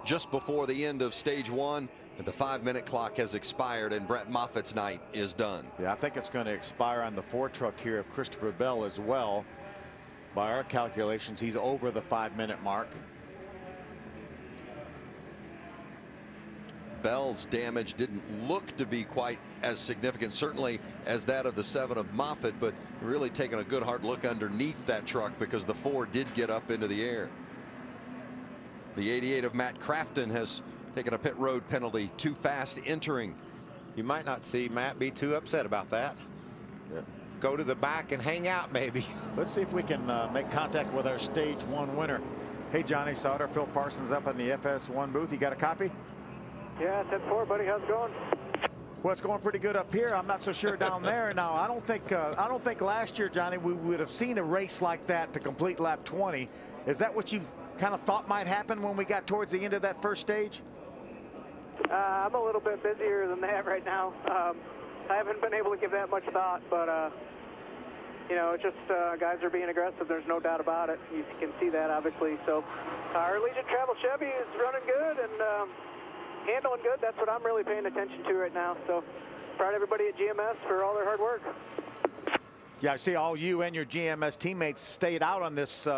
just before the end of stage 1. But the 5-minute clock has expired and Brett Moffitt's night is done. Yeah, I think it's going to expire on the 4 truck here of Christopher Bell as well. By our calculations, he's over the 5-minute mark. Bell's damage didn't look to be quite as significant, certainly as that of the 7 of Moffitt, but really taking a good hard look underneath that truck because the 4 did get up into the air. The 88 of Matt Crafton has taken a pit road penalty, too fast entering. You might not see Matt be too upset about that. Yeah. Go to the back and hang out maybe. Let's see if we can make contact with our stage 1 winner. Hey, Johnny Sauter, Phil Parsons up in the FS1 booth. You got a copy? Yeah, 10-4, buddy. How's it going? Well, it's going pretty good up here. I'm not so sure down there. Now, I don't think last year, Johnny, we would have seen a race like that to complete lap 20. Is that what you kind of thought might happen when we got towards the end of that first stage? I'm a little bit busier than that right now. I haven't been able to give that much thought, but you know, it's just guys are being aggressive. There's no doubt about it. You can see that, obviously. So our Legion Travel Chevy is running good and handling good. That's what I'm really paying attention to right now. So proud of everybody at GMS for all their hard work. Yeah, I see all you and your GMS teammates stayed out on this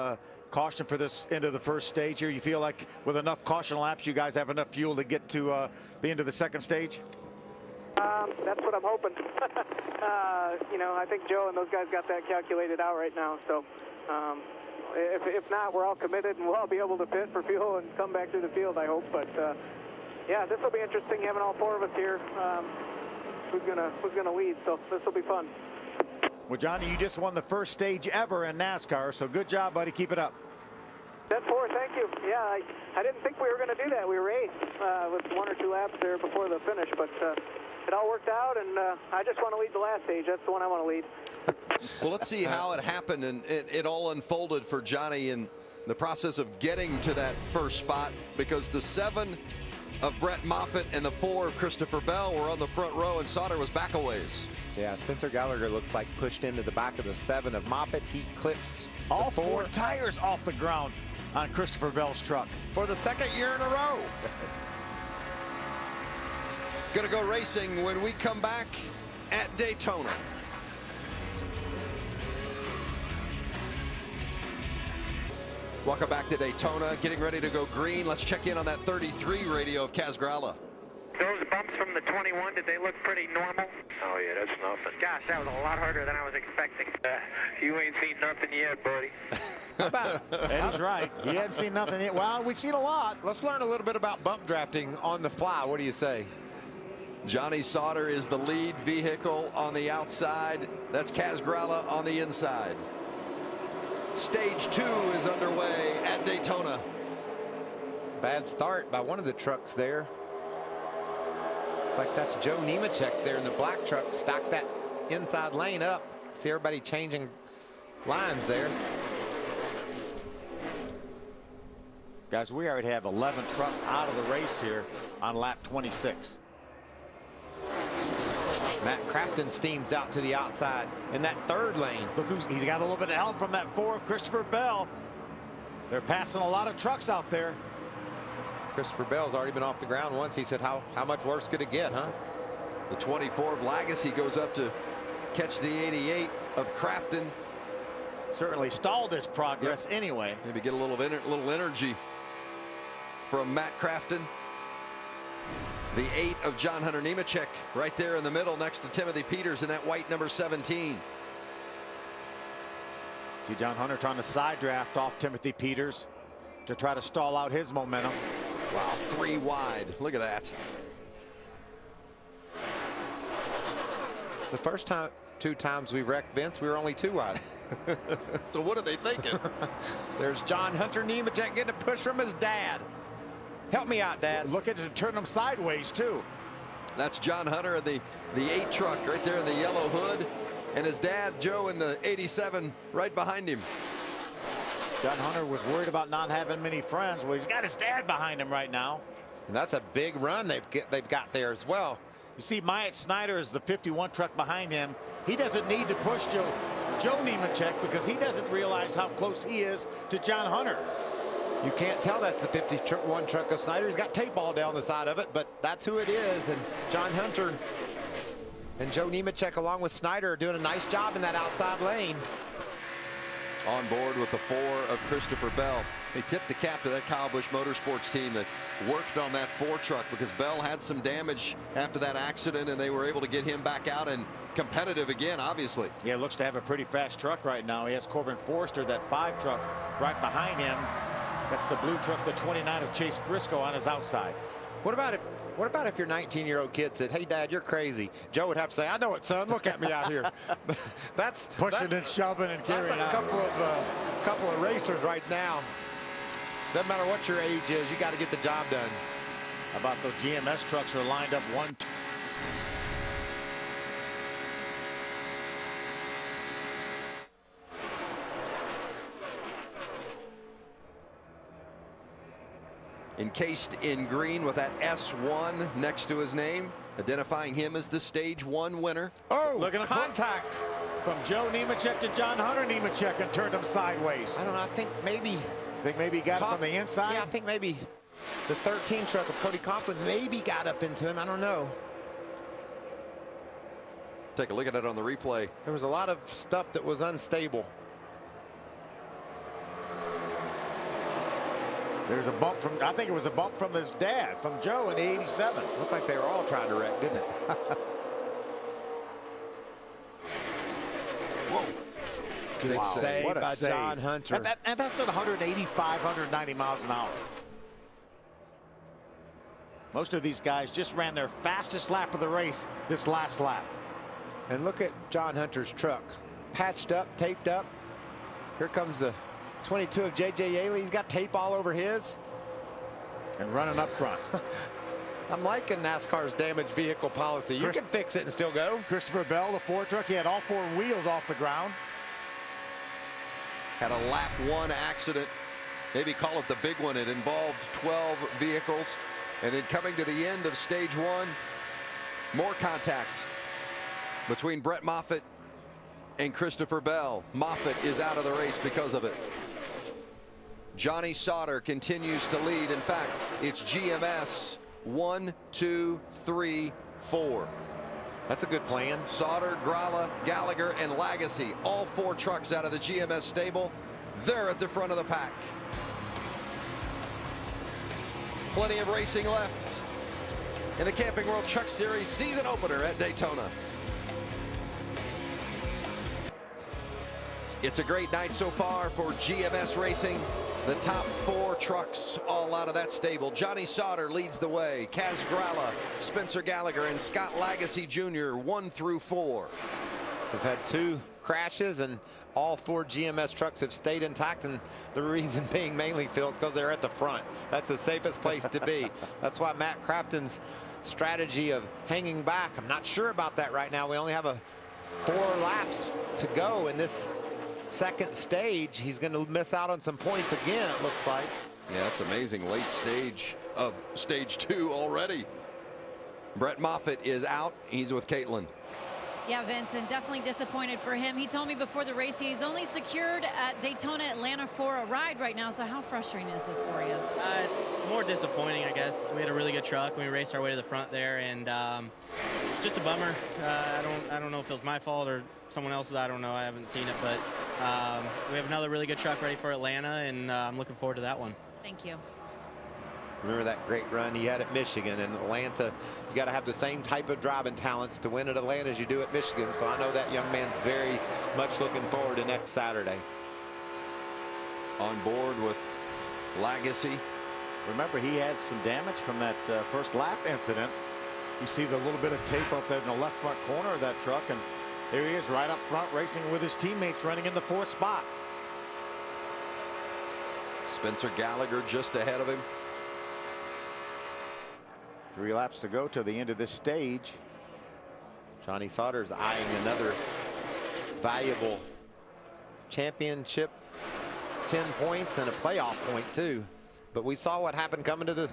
caution for this end of the first stage here. You feel like with enough caution laps, you guys have enough fuel to get to the end of the second stage? That's what I'm hoping. You know, I think Joe and those guys got that calculated out right now. So if not, we're all committed and we'll all be able to pit for fuel and come back through the field, I hope. But yeah, this will be interesting having all 4 of us here. Who's gonna lead? So this will be fun. Well, Johnny, you just won the first stage ever in NASCAR, so good job, buddy. Keep it up. 10-4, thank you. Yeah, I didn't think we were going to do that. We raced with 1 or 2 laps there before the finish, but it all worked out, and I just want to lead the last stage. That's the one I want to lead. Well, let's see how it happened, and it all unfolded for Johnny in the process of getting to that first spot, because the 7 of Brett Moffitt and the 4 of Christopher Bell were on the front row, and Sauter was back a ways. Yeah, Spencer Gallagher looks like pushed into the back of the 7 of Moffitt. He clips all the 4 tires off the ground on Christopher Bell's truck for the 2nd year in a row. Gonna go racing when we come back at Daytona. Welcome back to Daytona, getting ready to go green. Let's check in on that 33 radio of Kaz Grala. Those bumps from the 21, did they look pretty normal? Oh, yeah, that's nothing. Gosh, that was a lot harder than I was expecting. You ain't seen nothing yet, buddy. How about Eddie's right. He hadn't seen nothing yet. Well, we've seen a lot. Let's learn a little bit about bump drafting on the fly. What do you say? Johnny Sauter is the lead vehicle on the outside. That's Kaz Grala on the inside. Stage 2 is underway at Daytona. Bad start by one of the trucks there. Looks like that's Joe Nemechek there in the black truck. Stack that inside lane up. See everybody changing lines there. Guys, we already have 11 trucks out of the race here on lap 26. Matt Crafton steams out to the outside in that 3rd lane. Look, he's got a little bit of help from that 4 of Christopher Bell. They're passing a lot of trucks out there. Christopher Bell's already been off the ground once. He said, how much worse could it get, huh? The 24 of Lagasse goes up to catch the 88 of Crafton. Certainly stalled his progress anyway. Maybe get a little energy from Matt Crafton. The 8 of John Hunter Nemechek right there in the middle next to Timothy Peters in that white number 17. See John Hunter trying to side draft off Timothy Peters to try to stall out his momentum. Wow, 3 wide. Look at that. The first 2 times we wrecked Vince, we were only 2 wide. So what are they thinking? There's John Hunter Nemechek getting a push from his dad. Help me out, Dad. Look at it to turn him sideways, too. That's John Hunter in the 8 truck right there in the yellow hood. And his dad, Joe, in the 87 right behind him. John Hunter was worried about not having many friends. Well, he's got his dad behind him right now. And that's a big run they've got there as well. You see, Myatt Snyder is the 51 truck behind him. He doesn't need to push Joe Nemechek because he doesn't realize how close he is to John Hunter. You can't tell that's the 51 truck of Snyder. He's got tape all down the side of it, but that's who it is. And John Hunter and Joe Nemechek along with Snyder are doing a nice job in that outside lane. On board with the 4 of Christopher Bell. They tipped the cap to that Kyle Busch Motorsports team that worked on that 4 truck because Bell had some damage after that accident, and they were able to get him back out and competitive again, obviously. Yeah, looks to have a pretty fast truck right now. He has Corbin Forrester, that 5 truck, right behind him. That's the blue truck, the 29 of Chase Briscoe on his outside. What about if your 19-year-old kid said, "Hey, Dad, you're crazy"? Joe would have to say, "I know it, son. Look at me out here." That's pushing and shoving and carrying out. Couple of racers right now. Doesn't matter what your age is, you got to get the job done. How about those GMS trucks are lined up 1, 2. Encased in green with that S1 next to his name, identifying him as the Stage 1 winner. Oh, look at contact from Joe Nemechek to John Hunter Nemechek and turned him sideways. I don't know. I think maybe he got it from the inside. Yeah, I think maybe the 13 truck of Cody Coughlin maybe got up into him. I don't know. Take a look at it on the replay. There was a lot of stuff that was unstable. There's a bump from, I think it was a bump from his dad, from Joe in the 87. Looked like they were all trying to wreck, didn't it? Whoa. Good save what a by save. John Hunter. And that's at 185, 190 miles an hour. Most of these guys just ran their fastest lap of the race this last lap. And look at John Hunter's truck. Patched up, taped up. Here comes the 22 of J.J. Yaley. He's got tape all over his. And running up front. I'm liking NASCAR's damaged vehicle policy. You can fix it and still go. Christopher Bell, the Ford truck, he had all 4 wheels off the ground. Had a lap 1 accident. Maybe call it the big one. It involved 12 vehicles. And then coming to the end of stage 1, more contact between Brett Moffitt and Christopher Bell. Moffitt is out of the race because of it. Johnny Sauter continues to lead. In fact, it's GMS 1, 2, 3, 4. That's a good plan. Sauter, Gralla, Gallagher, and Lagasse, all 4 trucks out of the GMS stable. They're at the front of the pack. Plenty of racing left in the Camping World Truck Series season opener at Daytona. It's a great night so far for GMS Racing. The top 4 trucks all out of that stable. Johnny Sauter leads the way. Kaz Gralla, Spencer Gallagher, and Scott Lagasse Jr. 1 through 4. We've had 2 crashes, and all 4 GMS trucks have stayed intact, and the reason being mainly, Phil, is because they're at the front. That's the safest place to be. That's why Matt Crafton's strategy of hanging back, I'm not sure about that right now. We only have 4 laps to go in this second stage. He's going to miss out on some points again, it looks like. Yeah, it's amazing. Late stage of stage 2 already. Brett Moffitt is out. He's with Caitlin. Yeah, Vincent, definitely disappointed for him. He told me before the race he's only secured at Daytona Atlanta for a ride right now. So how frustrating is this for you? It's more disappointing, I guess. We had a really good truck. We raced our way to the front there, and it's just a bummer. I don't know if it was my fault or someone else's. I don't know. I haven't seen it, but we have another really good truck ready for Atlanta, and I'm looking forward to that one. Thank you. Remember that great run he had at Michigan and Atlanta. You got to have the same type of driving talents to win at Atlanta as you do at Michigan. So I know that young man's very much looking forward to next Saturday. On board with Lagasse. Remember, he had some damage from that first lap incident. You see the little bit of tape up there in the left front corner of that truck, and there he is right up front racing with his teammates, running in the 4th spot. Spencer Gallagher just ahead of him. 3 laps to go to the end of this stage. Johnny Sauter's eyeing another valuable championship, 10 points and a playoff point too. But we saw what happened coming to the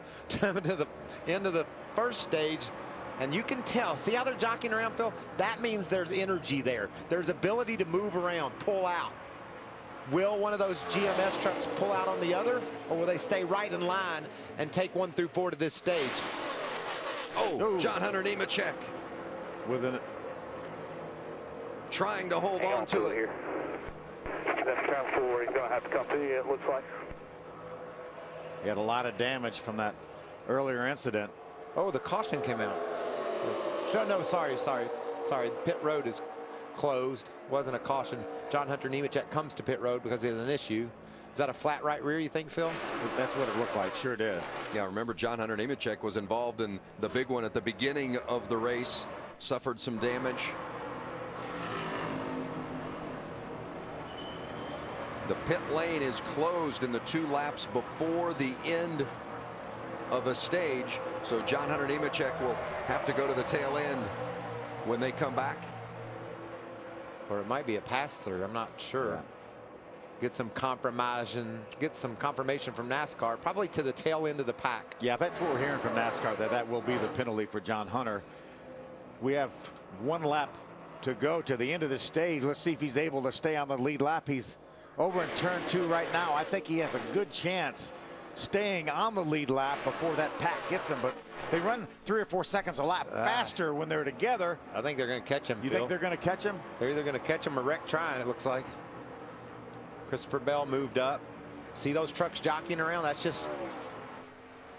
end of the first stage, and you can tell. See how they're jockeying around, Phil? That means there's energy there. There's ability to move around, pull out. Will one of those GMS trucks pull out on the other, or will they stay right in line and take 1 through 4 to this stage? Oh, John Hunter Nemechek with an trying to hold on to it. Here. That's turn 4. He's going to have to come to you, it looks like. He had a lot of damage from that earlier incident. Oh, the caution came out. No, sorry. Pit road is closed. Wasn't a caution. John Hunter Nemechek comes to pit road because there's an issue. Is that a flat right rear, you think, Phil? That's what it looked like. Sure did. Yeah, remember John Hunter Nemechek was involved in the big one at the beginning of the race. Suffered some damage. The pit lane is closed in the 2 laps before the end of a stage. So John Hunter Nemechek will have to go to the tail end when they come back. Or it might be a pass-through. I'm not sure. Yeah. Get some confirmation from NASCAR, probably to the tail end of the pack. Yeah, that's what we're hearing from NASCAR, that will be the penalty for John Hunter. We have 1 lap to go to the end of the stage. Let's see if he's able to stay on the lead lap. He's over in turn 2 right now. I think he has a good chance staying on the lead lap before that pack gets him, but they run 3 or 4 seconds a lap faster when they're together. I think they're going to catch him. You think they're going to catch him? They're either going to catch him or wreck trying, it looks like. Christopher Bell moved up. See those trucks jockeying around? That's just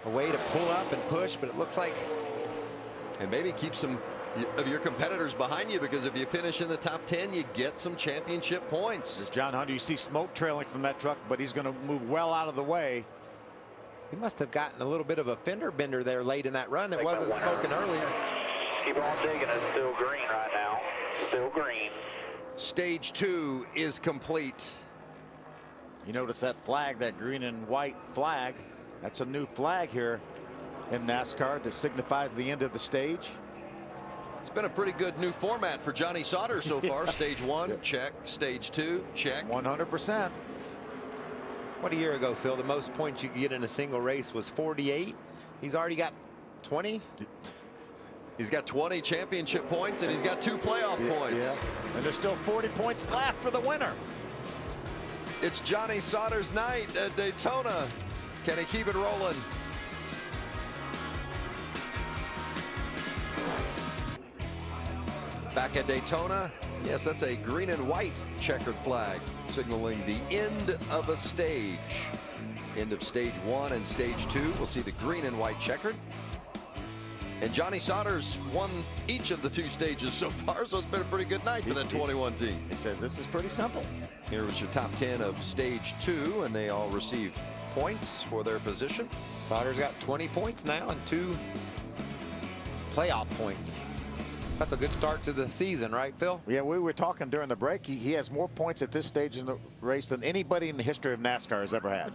a way to pull up and push, but it looks like. And maybe keep some of your competitors behind you, because if you finish in the top 10, you get some championship points. There's John Hunter. You see smoke trailing from that truck, but he's going to move well out of the way. He must have gotten a little bit of a fender bender there late in that run. That wasn't smoking earlier. Keep on digging. It's still green right now. Still green. Stage 2 is complete. You notice that flag, that green and white flag. That's a new flag here in NASCAR that signifies the end of the stage. It's been a pretty good new format for Johnny Sauter so far. Stage 1, check. Stage 2, check. 100%. What, a year ago, Phil, the most points you could get in a single race was 48. He's already got 20. He's got 20 championship points, and he's got 2 playoff points. Yeah. And there's still 40 points left for the winner. It's Johnny Sauter's night at Daytona. Can he keep it rolling? Back at Daytona, yes, that's a green and white checkered flag signaling the end of a stage. End of stage 1 and stage 2. We'll see the green and white checkered. And Johnny Sauter's won each of the 2 stages so far, so it's been a pretty good night for that 21 team. He says this is pretty simple. Here was your top 10 of stage 2, and they all receive points for their position. Sauter's got 20 points now and 2 playoff points. That's a good start to the season, right, Phil? Yeah, we were talking during the break. He has more points at this stage in the race than anybody in the history of NASCAR has ever had.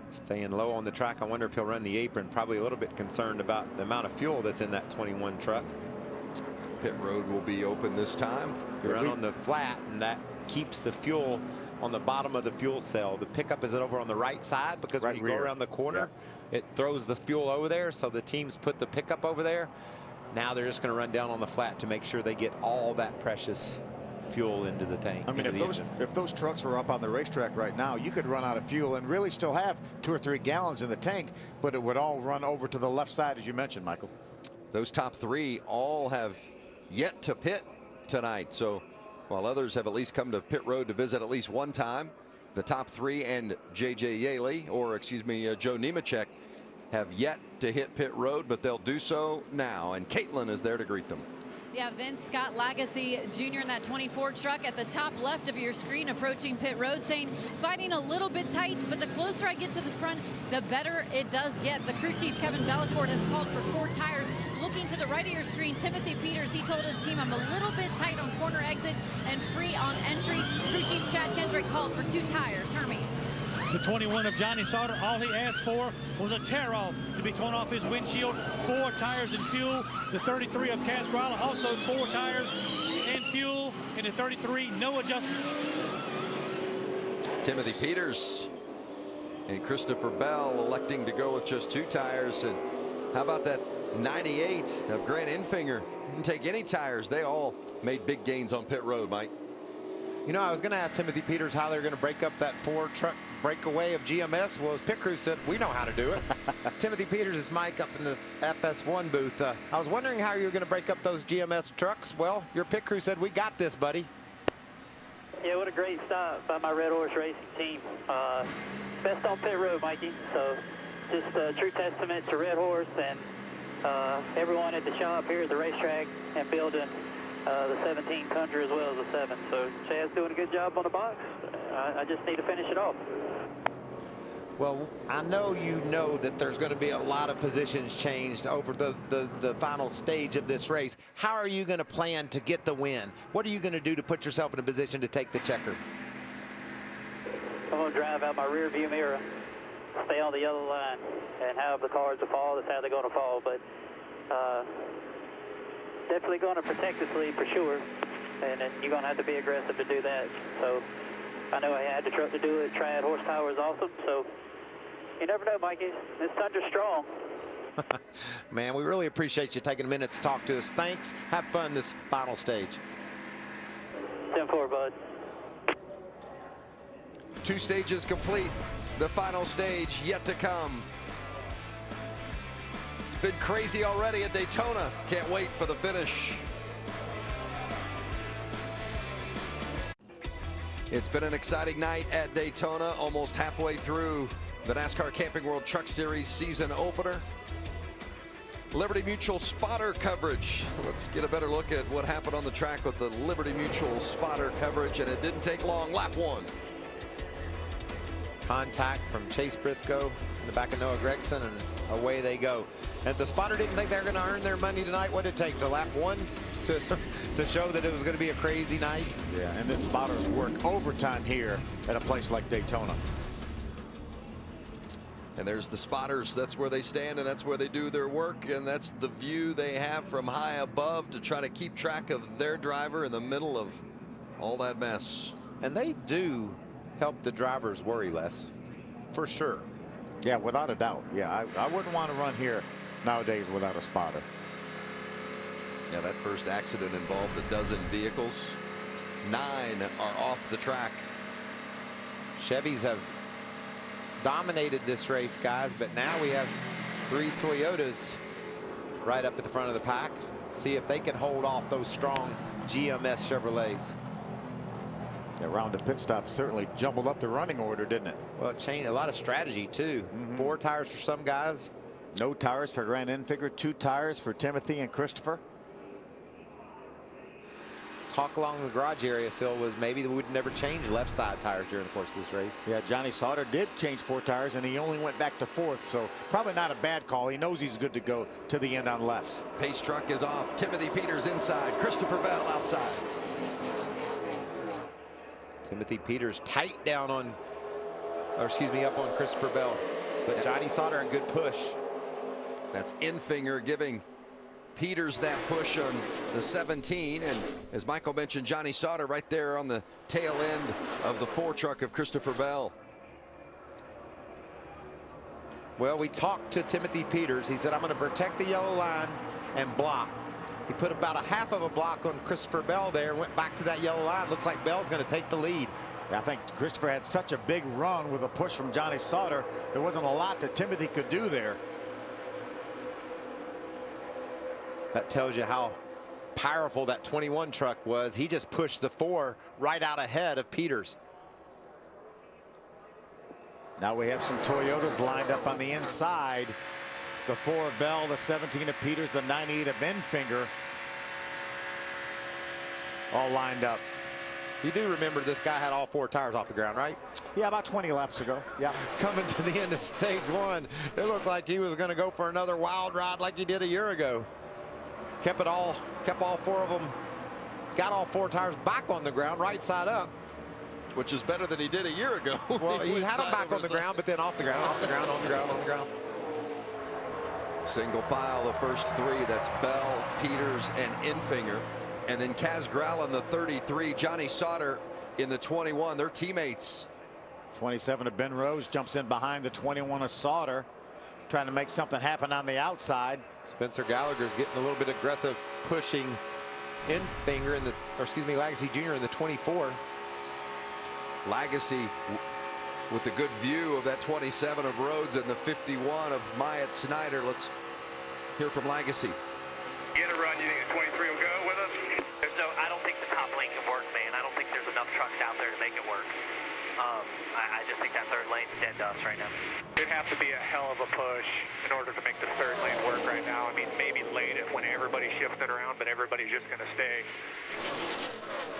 Staying low on the track. I wonder if he'll run the apron. Probably a little bit concerned about the amount of fuel that's in that 21 truck. Pit road will be open this time. You run on the flat, and that keeps the fuel on the bottom of the fuel cell. The pickup is over on the right side because when you go around the corner, it throws the fuel over there. So the teams put the pickup over there. Now they're just going to run down on the flat to make sure they get all that precious fuel into the tank. I mean, if those trucks were up on the racetrack right now, you could run out of fuel and really still have 2 or 3 gallons in the tank, but it would all run over to the left side, as you mentioned, Michael. Those top 3 all have yet to pit tonight. So while others have at least come to pit road to visit at least one time, the top 3 and J.J. Yaley, or excuse me, Joe Nemechek, have yet to hit pit road, but they'll do so now. And Caitlin is there to greet them. Yeah, Vince Scott Lagasse Jr. in that 24 truck at the top left of your screen approaching pit road, saying fighting a little bit tight, but the closer I get to the front, the better it does get. The crew chief Kevin Bellecourt has called for 4 tires. Looking to the right of your screen, Timothy Peters, he told his team, I'm a little bit tight on corner exit and free on entry. Crew chief Chad Kendrick called for 2 tires. Hermie. The 21 of Johnny Sauter, all he asked for was a tear-off to be torn off his windshield, 4 tires and fuel. The 33 of Cascarella, also 4 tires and fuel. And the 33, no adjustments. Timothy Peters and Christopher Bell electing to go with just 2 tires. And how about that 98 of Grant Enfinger? Didn't take any tires. They all made big gains on pit road, Mike. You know, I was going to ask Timothy Peters how they're going to break up that 4-truck breakaway of GMS. Well, his pit crew said, we know how to do it. Timothy Peters is Mike up in the FS1 booth. I was wondering how you were going to break up those GMS trucks. Well, your pit crew said, we got this, buddy. Yeah, what a great stop by my Red Horse Racing team. Best on pit road, Mikey. So just a true testament to Red Horse and everyone at the shop here at the racetrack and building the 17 Tundra as well as the 7. So Chad's doing a good job on the box. I just need to finish it off. Well, I know you know that there's going to be a lot of positions changed over the final stage of this race. How are you going to plan to get the win? What are you going to do to put yourself in a position to take the checker? I'm going to drive out my rear view mirror, stay on the yellow line, and have the cars to fall. That's how they're going to fall. But definitely going to protect this lead for sure. And then you're going to have to be aggressive to do that. So I know I had the truck to do it. Triad horsepower is awesome. So you never know, Mikey. This Tundra's strong. Man, we really appreciate you taking a minute to talk to us. Thanks. Have fun this final stage. 10-4, bud. 2 stages complete. The final stage yet to come. It's been crazy already at Daytona. Can't wait for the finish. It's been an exciting night at Daytona, almost halfway through the NASCAR Camping World Truck Series season opener. Liberty Mutual spotter coverage. Let's get a better look at what happened on the track with the Liberty Mutual spotter coverage, and it didn't take long. Lap 1. Contact from Chase Briscoe in the back of Noah Gregson, and away they go. And if the spotter didn't think they were going to earn their money tonight, what did it take to lap 1 to show that it was going to be a crazy night? Yeah, and then spotters work overtime here at a place like Daytona. And there's the spotters. That's where they stand, and that's where they do their work, and that's the view they have from high above to try to keep track of their driver in the middle of all that mess. And they do help the drivers worry less, for sure. Yeah, without a doubt. Yeah, I wouldn't want to run here nowadays without a spotter. Yeah, that first accident involved a dozen vehicles. 9 are off the track. Chevys have dominated this race, guys, but now we have 3 Toyotas right up at the front of the pack. See if they can hold off those strong GMS Chevrolets. That round of pit stop certainly jumbled up the running order, didn't it? Well, it changed a lot of strategy too. 4 tires for some guys. No tires for Grant Enfinger, 2 tires for Timothy and Christopher. Talk along the garage area, Phil, was maybe we would never change left side tires during the course of this race. Yeah, Johnny Sauter did change 4 tires, and he only went back to 4th, so probably not a bad call. He knows he's good to go to the end on lefts. Pace truck is off. Timothy Peters inside. Christopher Bell outside. Timothy Peters tight down on, or excuse me, up on Christopher Bell. But Johnny Sauter a good push. That's Enfinger giving Peters that push on the 17, and as Michael mentioned, Johnny Sauter right there on the tail end of the 4 truck of Christopher Bell. Well, we talked to Timothy Peters. He said, I'm going to protect the yellow line and block. He put about a half of a block on Christopher Bell there and went back to that yellow line. Looks like Bell's going to take the lead. I think Christopher had such a big run with a push from Johnny Sauter. There wasn't a lot that Timothy could do there. That tells you how powerful that 21 truck was. He just pushed the 4 right out ahead of Peters. Now we have some Toyotas lined up on the inside. The 4 of Bell, the 17 of Peters, the 98 of Enfinger. All lined up. You do remember this guy had all 4 tires off the ground, right? Yeah, about 20 laps ago. Yeah. Coming to the end of stage 1, it looked like he was going to go for another wild ride like he did a year ago. Kept all 4 of them, got all 4 tires back on the ground, right side up. Which is better than he did a year ago. Well, he had them back on the ground, but then off the ground, off the ground, on the ground, on the ground. Single file, the first 3. That's Bell, Peters, and Enfinger. And then Kaz Gralla in the 33, Johnny Sauter in the 21. They're teammates. 27 of Ben Rose jumps in behind the 21 of Sauter, trying to make something happen on the outside. Spencer Gallagher's getting a little bit aggressive, pushing Enfinger in the, or excuse me, Lagacy Jr. in the 24. Lagacy with the good view of that 27 of Rhodes and the 51 of Myatt Snyder. Let's hear from Lagacy. Get a run. You think the 23 will go with us? I don't think the top lane can work, man. I don't think there's enough trucks out there to make it work. I just think that 3rd lane's dead to us right now. It'd have to be a hell of a push in order to make the 3rd lane work right now. I mean, maybe late it when everybody's shifting around, but everybody's just going to stay.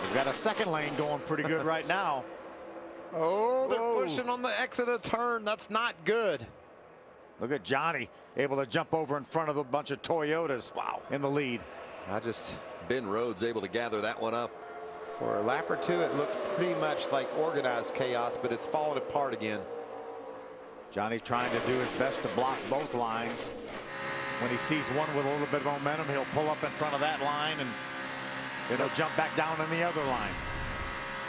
We've got a 2nd lane going pretty good right now. Oh, they're pushing on the exit of the turn. That's not good. Look at Johnny able to jump over in front of a bunch of Toyotas. Wow. In the lead. Ben Rhodes able to gather that one up. For a lap or 2, it looked pretty much like organized chaos, but it's falling apart again. Johnny trying to do his best to block both lines. When he sees one with a little bit of momentum, he'll pull up in front of that line and it'll jump back down in the other line.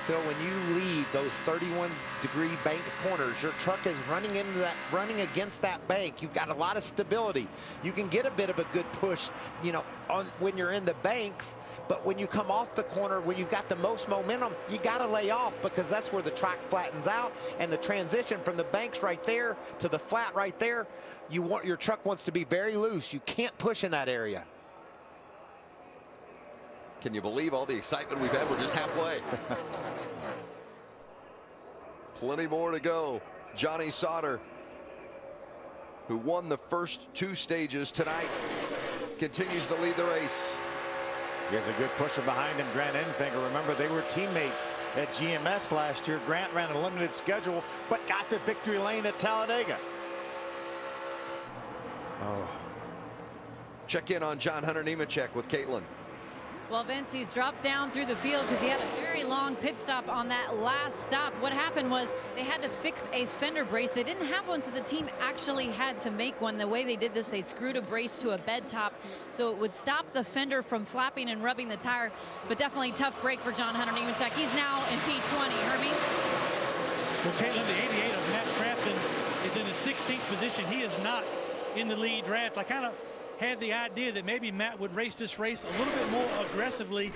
Phil, when you leave those 31-degree bank corners, your truck is running against that bank. You've got a lot of stability. You can get a bit of a good push, you know, when you're in the banks, but when you come off the corner, when you've got the most momentum, you got to lay off, because that's where the track flattens out, and the transition from the banks right there to the flat right there, your truck wants to be very loose. You can't push in that area. Can you believe all the excitement we've had? We're just halfway. Plenty more to go. Johnny Sauter, who won the first 2 stages tonight, continues to lead the race. He has a good pusher behind him, Grant Enfinger. Remember, they were teammates at GMS last year. Grant ran a limited schedule, but got to victory lane at Talladega. Check in on John Hunter Nemechek with Caitlin. Well, Vince, he's dropped down through the field because he had a very long pit stop on that last stop. What happened was they had to fix a fender brace. They didn't have one, so the team actually had to make one. The way they did this, they screwed a brace to a bed top so it would stop the fender from flapping and rubbing the tire. But definitely tough break for John Hunter Nemechek. He's now in P20. Hermie? Well, Caitlin, the 88 of Matt Crafton is in his 16th position. He is not in the lead draft. I kind of had the idea that maybe Matt would race this race a little bit more aggressively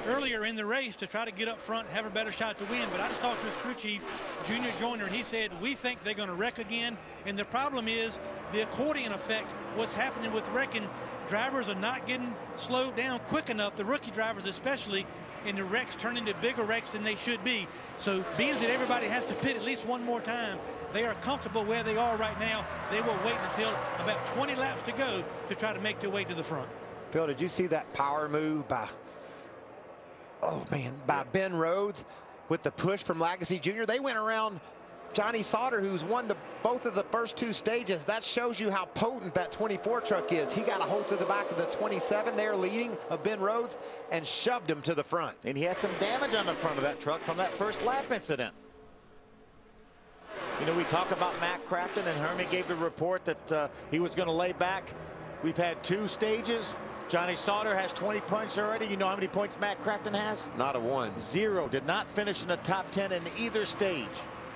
earlier in the race to try to get up front, have a better shot to win. But I just talked to his crew chief, Junior Joyner, and he said, we think they're going to wreck again. And the problem is the accordion effect. What's happening with wrecking, drivers are not getting slowed down quick enough, the rookie drivers especially, and the wrecks turn into bigger wrecks than they should be. So being that everybody has to pit at least one more time, they are comfortable where they are right now. They will wait until about 20 laps to go to try to make their way to the front. Phil, did you see that power move by, by Ben Rhodes with the push from Lagasse Jr.? They went around Johnny Sauter, who's won both of the first two stages. That shows you how potent that 24 truck is. He got a hold to the back of the 27 there leading of Ben Rhodes and shoved him to the front. And he has some damage on the front of that truck from that first lap incident. You know, we talk about Matt Crafton, and Hermie gave the report that he was going to lay back. We've had 2 stages. Johnny Sauter has 20 points already. You know how many points Matt Crafton has? Not a one. 0. Did not finish in the top 10 in either stage.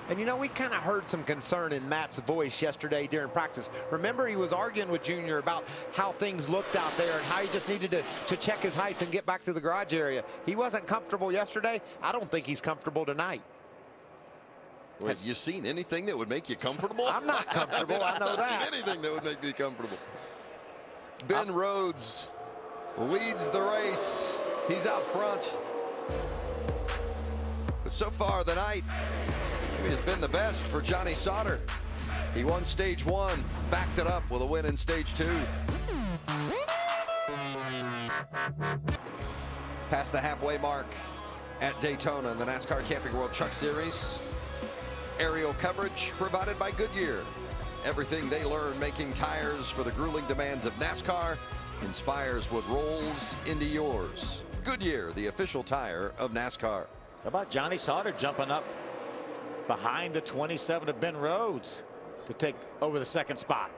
And you know, we kind of heard some concern in Matt's voice yesterday during practice. Remember, he was arguing with Junior about how things looked out there and how he just needed to check his heights and get back to the garage area. He wasn't comfortable yesterday. I don't think he's comfortable tonight. Have you seen anything that would make you comfortable? I'm not comfortable. I know that. I haven't seen anything that would make me comfortable. Ben Rhodes leads the race. He's out front. But so far the night has been the best for Johnny Sauter. He won stage 1, backed it up with a win in stage 2. Past the halfway mark at Daytona in the NASCAR Camping World Truck Series. Aerial coverage provided by Goodyear. Everything they learn making tires for the grueling demands of NASCAR inspires what rolls into yours. Goodyear, the official tire of NASCAR. How about Johnny Sauter jumping up behind the 27 of Ben Rhodes to take over the second spot?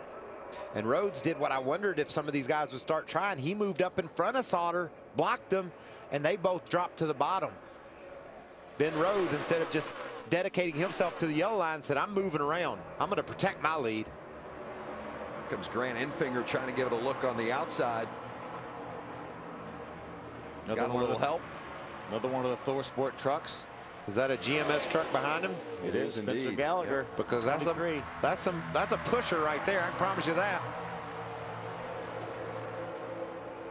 And Rhodes did what I wondered if some of these guys would start trying. He moved up in front of Sauter, blocked them, and they both dropped to the bottom. Ben Rhodes, instead of just dedicating himself to the yellow line, said, I'm moving around. I'm going to protect my lead. Here comes Grant Enfinger trying to give it a look on the outside. Got a little help. Another one of the Thor Sport trucks. Is that a GMS truck behind him? It is Spencer indeed. Gallagher. Yeah. Because that's a pusher right there. I can promise you that.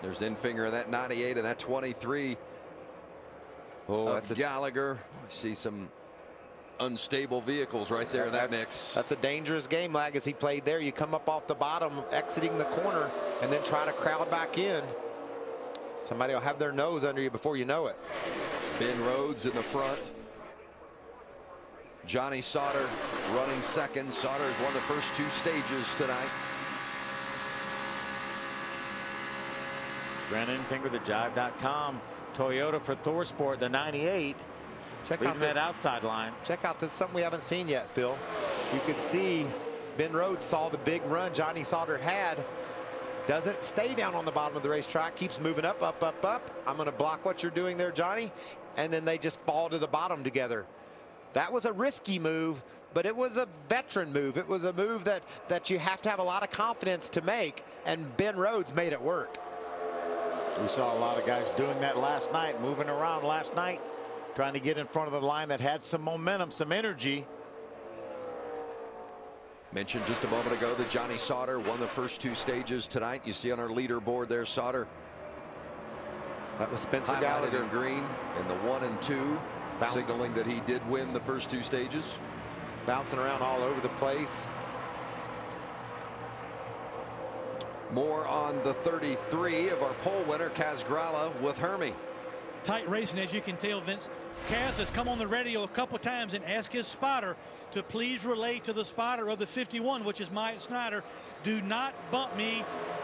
There's Enfinger in that 98 and that 23. Oh, that's Gallagher. I see some unstable vehicles right there in that mix. That's a dangerous game, Lagasse. He played there. You come up off the bottom, exiting the corner, and then try to crowd back in. Somebody will have their nose under you before you know it. Ben Rhodes in the front. Johnny Sauter running second. Sauter has won the first 2 stages tonight. Grant Enfinger, the Jive.com. Toyota for Thor Sport, the 98. Check out out that this outside line. Check out this, something we haven't seen yet, Phil. You could see Ben Rhodes saw the big run Johnny Sauter had. Doesn't stay down on the bottom of the racetrack, keeps moving up, up, up, up. I'm going to block what you're doing there, Johnny. And then they just fall to the bottom together. That was a risky move, but it was a veteran move. It was a move that you have to have a lot of confidence to make, and Ben Rhodes made it work. We saw a lot of guys doing that last night, moving around last night, trying to get in front of the line that had some momentum, some energy. Mentioned just a moment ago that Johnny Sauter won the first 2 stages tonight. You see on our leaderboard there, Sauter. That was Spencer highlighted Gallagher in green, and the 1 and 2 signaling that he did win the first 2 stages. Bouncing around all over the place. More on the 33 of our pole winner, Kaz Grala, with Hermie. Tight racing, as you can tell, Vince. Kaz has come on the radio a couple times and asked his spotter to please relay to the spotter of the 51, which is Myatt Snyder, do not bump me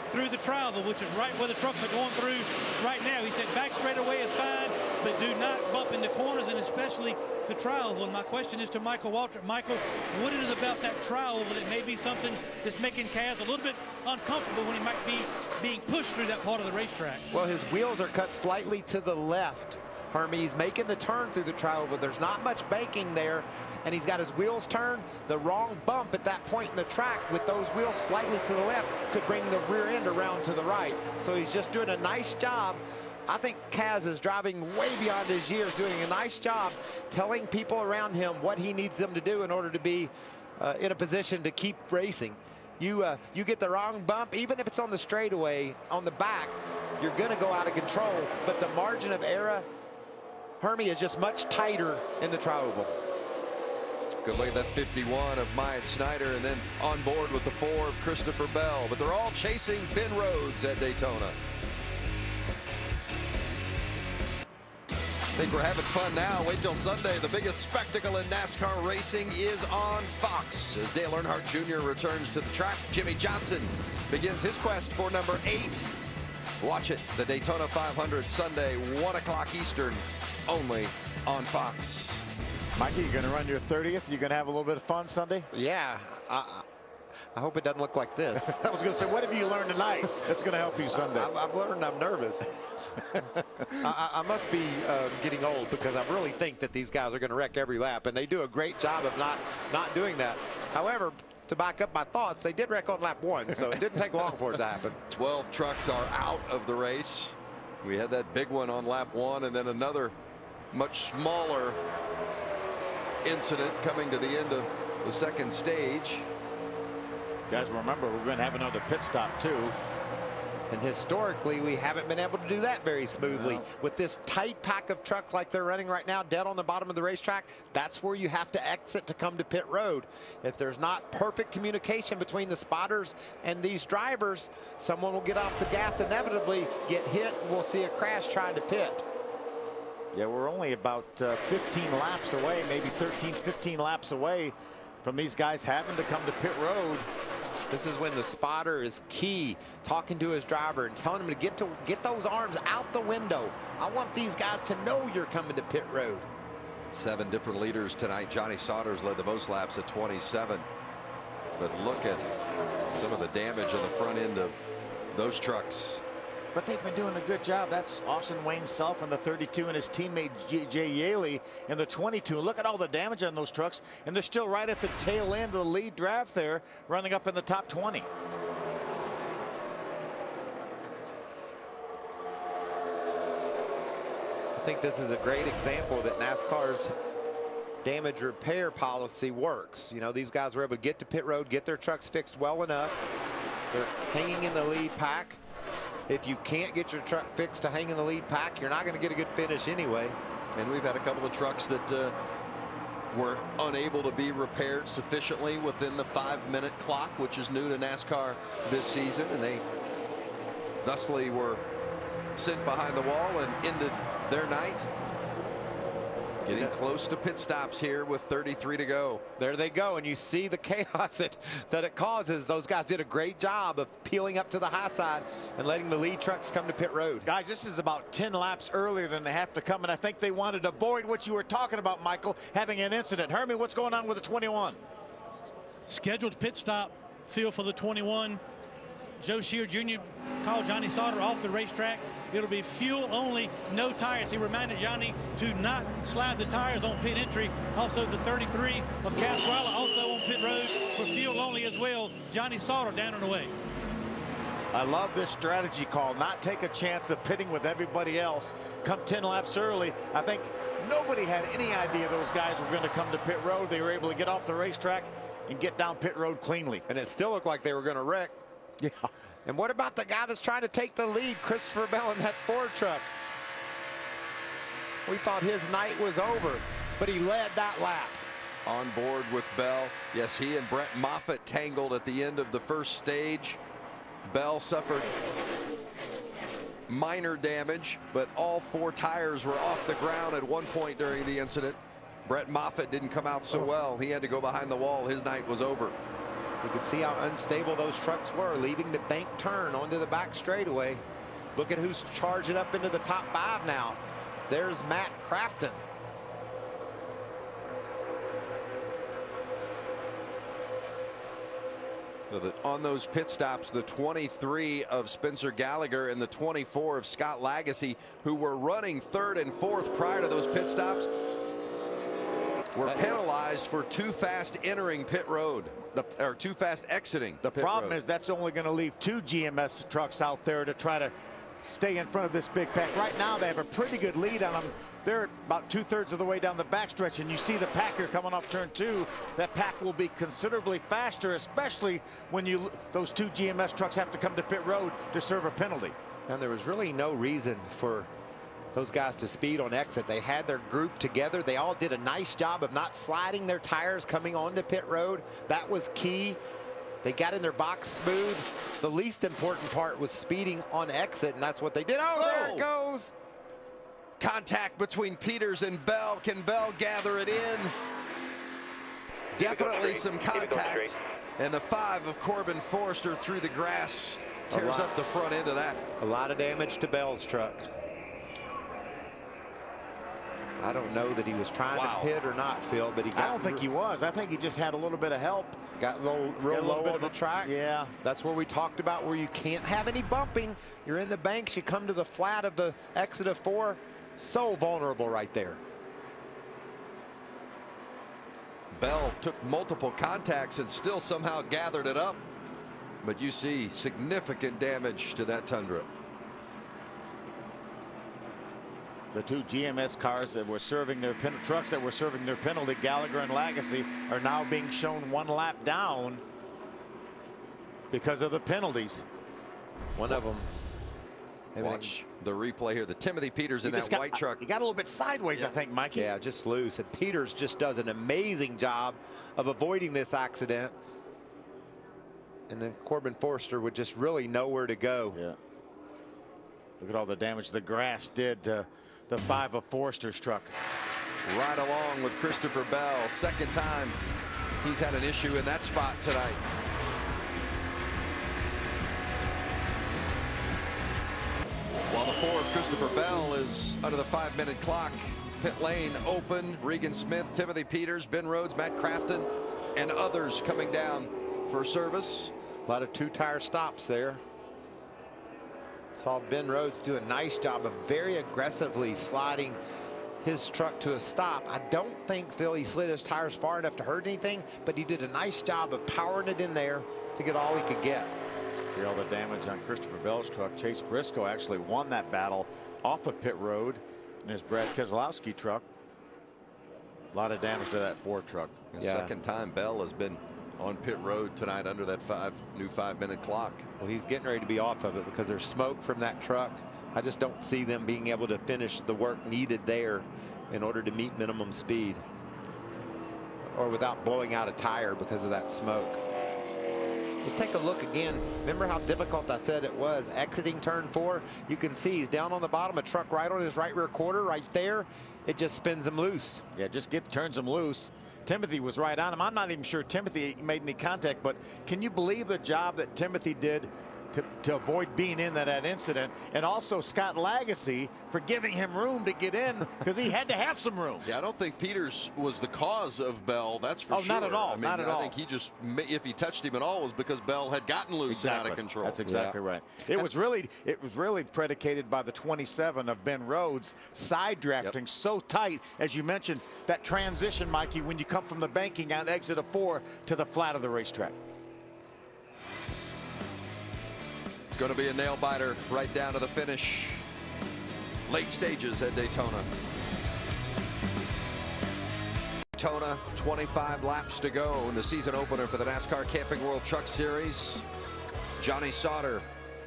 through the travel, which is right where the trucks are going through right now. He said back straightaway is fine, but do not bump in the corners and especially the tri-oval. And my question is to Michael Waltrip. Michael, what is it about that tri-oval that may be something that's making Kaz a little bit uncomfortable when he might be being pushed through that part of the racetrack? Well, his wheels are cut slightly to the left, Hermie. He's making the turn through the tri-oval. There's not much banking there, and he's got his wheels turned. The wrong bump at that point in the track with those wheels slightly to the left could bring the rear end around to the right. So he's just doing a nice job. I think Kaz is driving way beyond his years, doing a nice job telling people around him what he needs them to do in order to be in a position to keep racing. You get the wrong bump, even if it's on the straightaway, on the back, you're going to go out of control. But the margin of error, Hermie, is just much tighter in the tri-oval. Good look at that 51 of Myatt Snyder, and then on board with the 4 of Christopher Bell. But they're all chasing Ben Rhodes at Daytona. I think we're having fun now. Wait till Sunday. The biggest spectacle in NASCAR racing is on Fox. As Dale Earnhardt Jr. returns to the track, Jimmy Johnson begins his quest for number 8. Watch it, the Daytona 500 Sunday, 1 o'clock Eastern, only on Fox. Mikey, you're going to run your 30th. You're going to have a little bit of fun Sunday? Yeah. I hope it doesn't look like this. I was going to say, what have you learned tonight that's going to help you Sunday? I've learned I'm nervous. I must be getting old, because I really think that these guys are going to wreck every lap, and they do a great job of not doing that. However, to back up my thoughts, they did wreck on lap 1, so it didn't take long for it to happen. 12 trucks are out of the race. We had that big one on lap 1, and then another much smaller incident coming to the end of the second stage. Guys, remember, we're going to have another pit stop too. And historically, we haven't been able to do that very smoothly. With this tight pack of trucks like they're running right now, dead on the bottom of the racetrack, that's where you have to exit to come to pit road. If there's not perfect communication between the spotters and these drivers, someone will get off the gas, inevitably get hit, and we'll see a crash trying to pit. Yeah, we're only about 15 laps away, maybe 13, 15 laps away from these guys having to come to pit road. This is when the spotter is key, talking to his driver and telling him to get those arms out the window. I want these guys to know you're coming to pit road. 7 different leaders tonight. Johnny Saunders led the most laps at 27. But look at some of the damage on the front end of those trucks. But they've been doing a good job. That's Austin Wayne Self in the 32 and his teammate Jay Yaley in the 22. Look at all the damage on those trucks, and they're still right at the tail end of the lead draft there, running up in the top 20. I think this is a great example that NASCAR's damage repair policy works. You know, these guys were able to get to pit road, get their trucks fixed well enough. They're hanging in the lead pack. If you can't get your truck fixed to hang in the lead pack, you're not going to get a good finish anyway. And we've had a couple of trucks that were unable to be repaired sufficiently within the 5-minute clock, which is new to NASCAR this season, and they thusly were sent behind the wall and ended their night. Getting close to pit stops here with 33 to go. There they go, and you see the chaos that it causes. Those guys did a great job of peeling up to the high side and letting the lead trucks come to pit road. Guys, this is about 10 laps earlier than they have to come, and I think they wanted to avoid what you were talking about, Michael, having an incident. Hermie, what's going on with the 21? Scheduled pit stop field for the 21. Joe Shear Jr. called Johnny Sauter off the racetrack. It'll be fuel only, no tires. He reminded Johnny to not slide the tires on pit entry. Also, the 33 of Caswalla also on pit road for fuel only as well. Johnny Sauter down and away. I love this strategy call. Not take a chance of pitting with everybody else. Come 10 laps early. I think nobody had any idea those guys were going to come to pit road. They were able to get off the racetrack and get down pit road cleanly. And it still looked like they were going to wreck. Yeah. And what about the guy that's trying to take the lead, Christopher Bell, in that Ford truck? We thought his night was over, but he led that lap. On board with Bell. Yes, he and Brett Moffitt tangled at the end of the first stage. Bell suffered minor damage, but all 4 tires were off the ground at one point during the incident. Brett Moffitt didn't come out so well. He had to go behind the wall. His night was over. You could see how unstable those trucks were, leaving the bank turn onto the back straightaway. Look at who's charging up into the top 5 now. There's Matt Crafton. So on those pit stops, the 23 of Spencer Gallagher and the 24 of Scott Lagasse, who were running 3rd and 4th prior to those pit stops, were penalized for too fast entering pit road, or too fast exiting. The problem is that's only going to leave 2 GMS trucks out there to try to stay in front of this big pack. Right now they have a pretty good lead on them. They're about 2/3 of the way down the backstretch, and you see the pack here coming off turn 2. That pack will be considerably faster, especially when those 2 GMS trucks have to come to pit road to serve a penalty. And there was really no reason for those guys to speed on exit. They had their group together. They all did a nice job of not sliding their tires coming onto pit road. That was key. They got in their box smooth. The least important part was speeding on exit, and that's what they did. Oh, there it goes. Contact between Peters and Bell. Can Bell gather it in? Definitely some contact. And the 5 of Corbin Forster through the grass tears up the front end of that. A lot of damage to Bell's truck. I don't know that he was trying to pit or not, Phil, but he got. I don't think he was. I think he just had a little bit of help. Got real low on the track. Yeah. That's where we talked about where you can't have any bumping. You're in the banks. You come to the flat of the exit of 4. So vulnerable right there. Bell took multiple contacts and still somehow gathered it up. But you see significant damage to that Tundra. The 2 GMS cars that were serving their trucks that were serving their penalty, Gallagher and Lagasse, are now being shown 1 lap down because of the penalties. One of them. Watch the replay here. The Timothy Peters in that white truck. He got a little bit sideways, I think, Mikey. Yeah, just loose. And Peters just does an amazing job of avoiding this accident. And then Corbin Forster would just really know where to go. Yeah. Look at all the damage the grass did to the 5 of Forster's truck. Right along with Christopher Bell. 2nd time he's had an issue in that spot tonight. While the 4 of Christopher Bell is under the 5-minute clock. Pit lane open. Regan Smith, Timothy Peters, Ben Rhodes, Matt Crafton, and others coming down for service. A lot of 2-tire stops there. Saw Ben Rhodes do a nice job of very aggressively sliding his truck to a stop. I don't think, Phil, he slid his tires far enough to hurt anything, but he did a nice job of powering it in there to get all he could get. See all the damage on Christopher Bell's truck. Chase Briscoe actually won that battle off of pit road in his Brad Keselowski truck. A lot of damage to that Ford truck. The 2nd time Bell has been on pit road tonight under that new 5-minute clock. Well, he's getting ready to be off of it because there's smoke from that truck. I just don't see them being able to finish the work needed there in order to meet minimum speed, or without blowing out a tire because of that smoke. Let's take a look again. Remember how difficult I said it was exiting turn 4? You can see he's down on the bottom, a truck right on his right rear quarter right there. It just spins him loose. Yeah, just turns him loose. Timothy was right on him. I'm not even sure Timothy made any contact, but can you believe the job that Timothy did to avoid being in that incident? And also Scott Lagasse for giving him room to get in, because he had to have some room. Yeah, I don't think Peters was the cause of Bell, that's for sure. Oh, not at all. I mean, not at all. I think he just, if he touched him at all, was because Bell had gotten loose and out of control. That's exactly right. It was really predicated by the 27 of Ben Rhodes side drafting so tight, as you mentioned, that transition, Mikey, when you come from the banking on exit of 4 to the flat of the racetrack. It's going to be a nail biter right down to the finish. Late stages at Daytona. Daytona, 25 laps to go in the season opener for the NASCAR Camping World Truck Series. Johnny Sauter,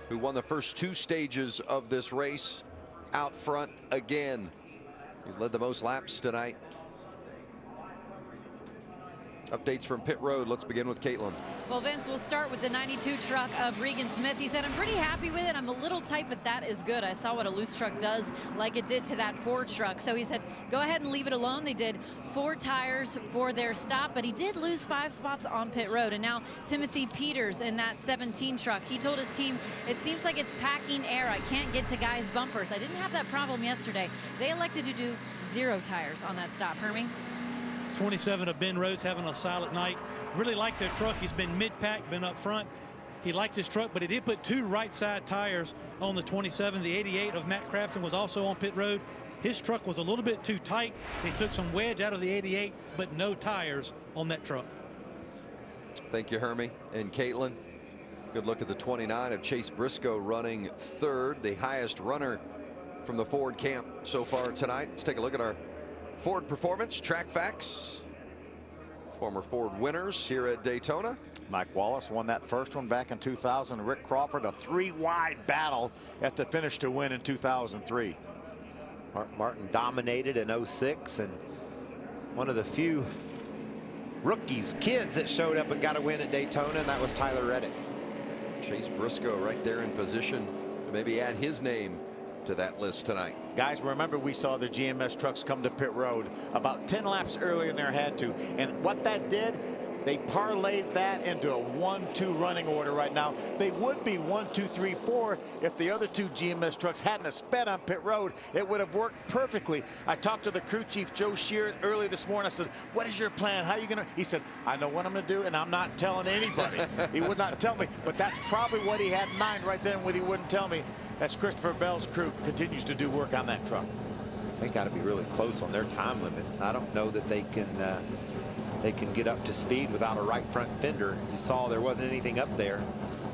who won the first 2 stages of this race, out front again. He's led the most laps tonight. Updates from pit road. Let's begin with Caitlin. Well, Vince, we'll start with the 92 truck of Regan Smith. He said, I'm pretty happy with it. I'm a little tight, but that is good. I saw what a loose truck does, like it did to that Ford truck. So he said, go ahead and leave it alone. They did 4 tires for their stop, but he did lose 5 spots on pit road. And now Timothy Peters in that 17 truck. He told his team, it seems like it's packing air. I can't get to guys' bumpers. I didn't have that problem yesterday. They elected to do 0 tires on that stop. Hermie? 27 of Ben Rhodes having a silent night. Really liked their truck. He's been mid-pack, been up front. He liked his truck, but he did put 2 right side tires on the 27. The 88 of Matt Crafton was also on pit road. His truck was a little bit too tight. He took some wedge out of the 88, but no tires on that truck. Thank you, Hermie. And Caitlin, good look at the 29 of Chase Briscoe running 3rd, the highest runner from the Ford camp so far tonight. Let's take a look at our Ford performance track facts. Former Ford winners here at Daytona. Mike Wallace won that first one back in 2000. Rick Crawford, a 3-wide battle at the finish to win in 2003. Martin dominated in 06, and one of the few rookies, kids that showed up and got a win at Daytona, and that was Tyler Reddick. Chase Briscoe right there in position to maybe add his name to that list tonight. Guys, remember we saw the GMS trucks come to pit road about 10 laps earlier than they had to, and what that did, they parlayed that into a 1-2 running order right now. They would be 1, 2, 3, 4 if the other 2 GMS trucks hadn't have sped on pit road. It would have worked perfectly. I talked to the crew chief, Joe Shear, early this morning. I said, what is your plan? How are you going to? He said, I know what I'm going to do, and I'm not telling anybody. He would not tell me, but that's probably what he had in mind right then when he wouldn't tell me. As Christopher Bell's crew continues to do work on that truck. They got to be really close on their time limit. I don't know that they can get up to speed without a right front fender. You saw there wasn't anything up there.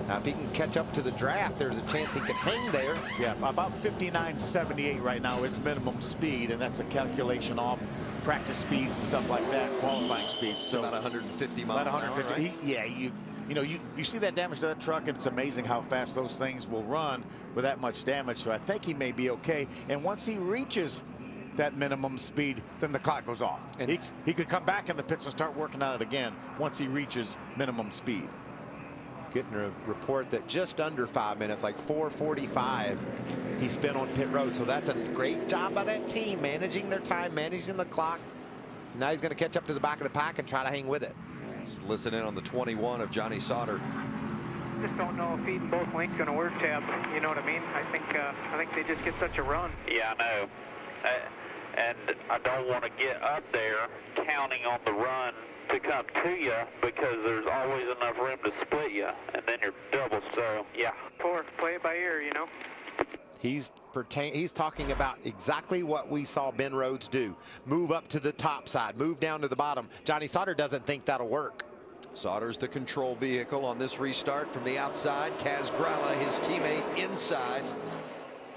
Now, if he can catch up to the draft, there's a chance he can hang there. Yeah, about 59.78 right now is minimum speed, and that's a calculation off practice speeds and stuff like that, qualifying speeds. So about 150 miles about 150. an hour, right? You know, you see that damage to that truck, and it's amazing how fast those things will run with that much damage. So I think he may be okay. And once he reaches that minimum speed, then the clock goes off. And he could come back in the pits and start working on it again once he reaches minimum speed. Getting a report that just under 5 minutes, like 4:45, he spent on pit road. So that's a great job by that team, managing their time, managing the clock. Now he's going to catch up to the back of the pack and try to hang with it. Let's listen in on the 21 of Johnny Sauter. Just don't know if feeding both lanes going to work, Tab. You know what I mean? I think they just get such a run. Yeah, I know. And I don't want to get up there counting on the run to come to you because there's always enough room to split you, and then you're double. So, yeah. Play it by ear, you know? He's talking about exactly what we saw Ben Rhodes do. Move up to the top side, move down to the bottom. Johnny Sauter doesn't think that'll work. Sauter's the control vehicle on this restart from the outside. Kaz Gralla, his teammate, inside.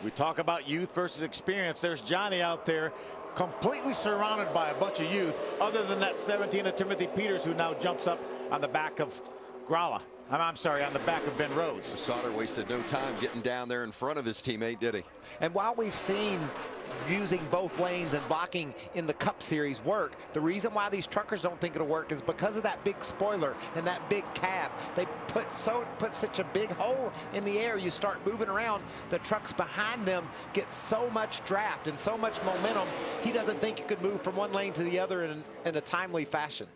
We talk about youth versus experience. There's Johnny out there completely surrounded by a bunch of youth, other than that 17 of Timothy Peters, who now jumps up on the back of Gralla. I'm sorry, on the back of Ben Rhodes. Sauter wasted no time getting down there in front of his teammate, did he? And while we've seen using both lanes and blocking in the Cup Series work, the reason why these truckers don't think it'll work is because of that big spoiler and that big cab. They put such a big hole in the air. You start moving around, the trucks behind them get so much draft and so much momentum. He doesn't think you could move from one lane to the other in a timely fashion.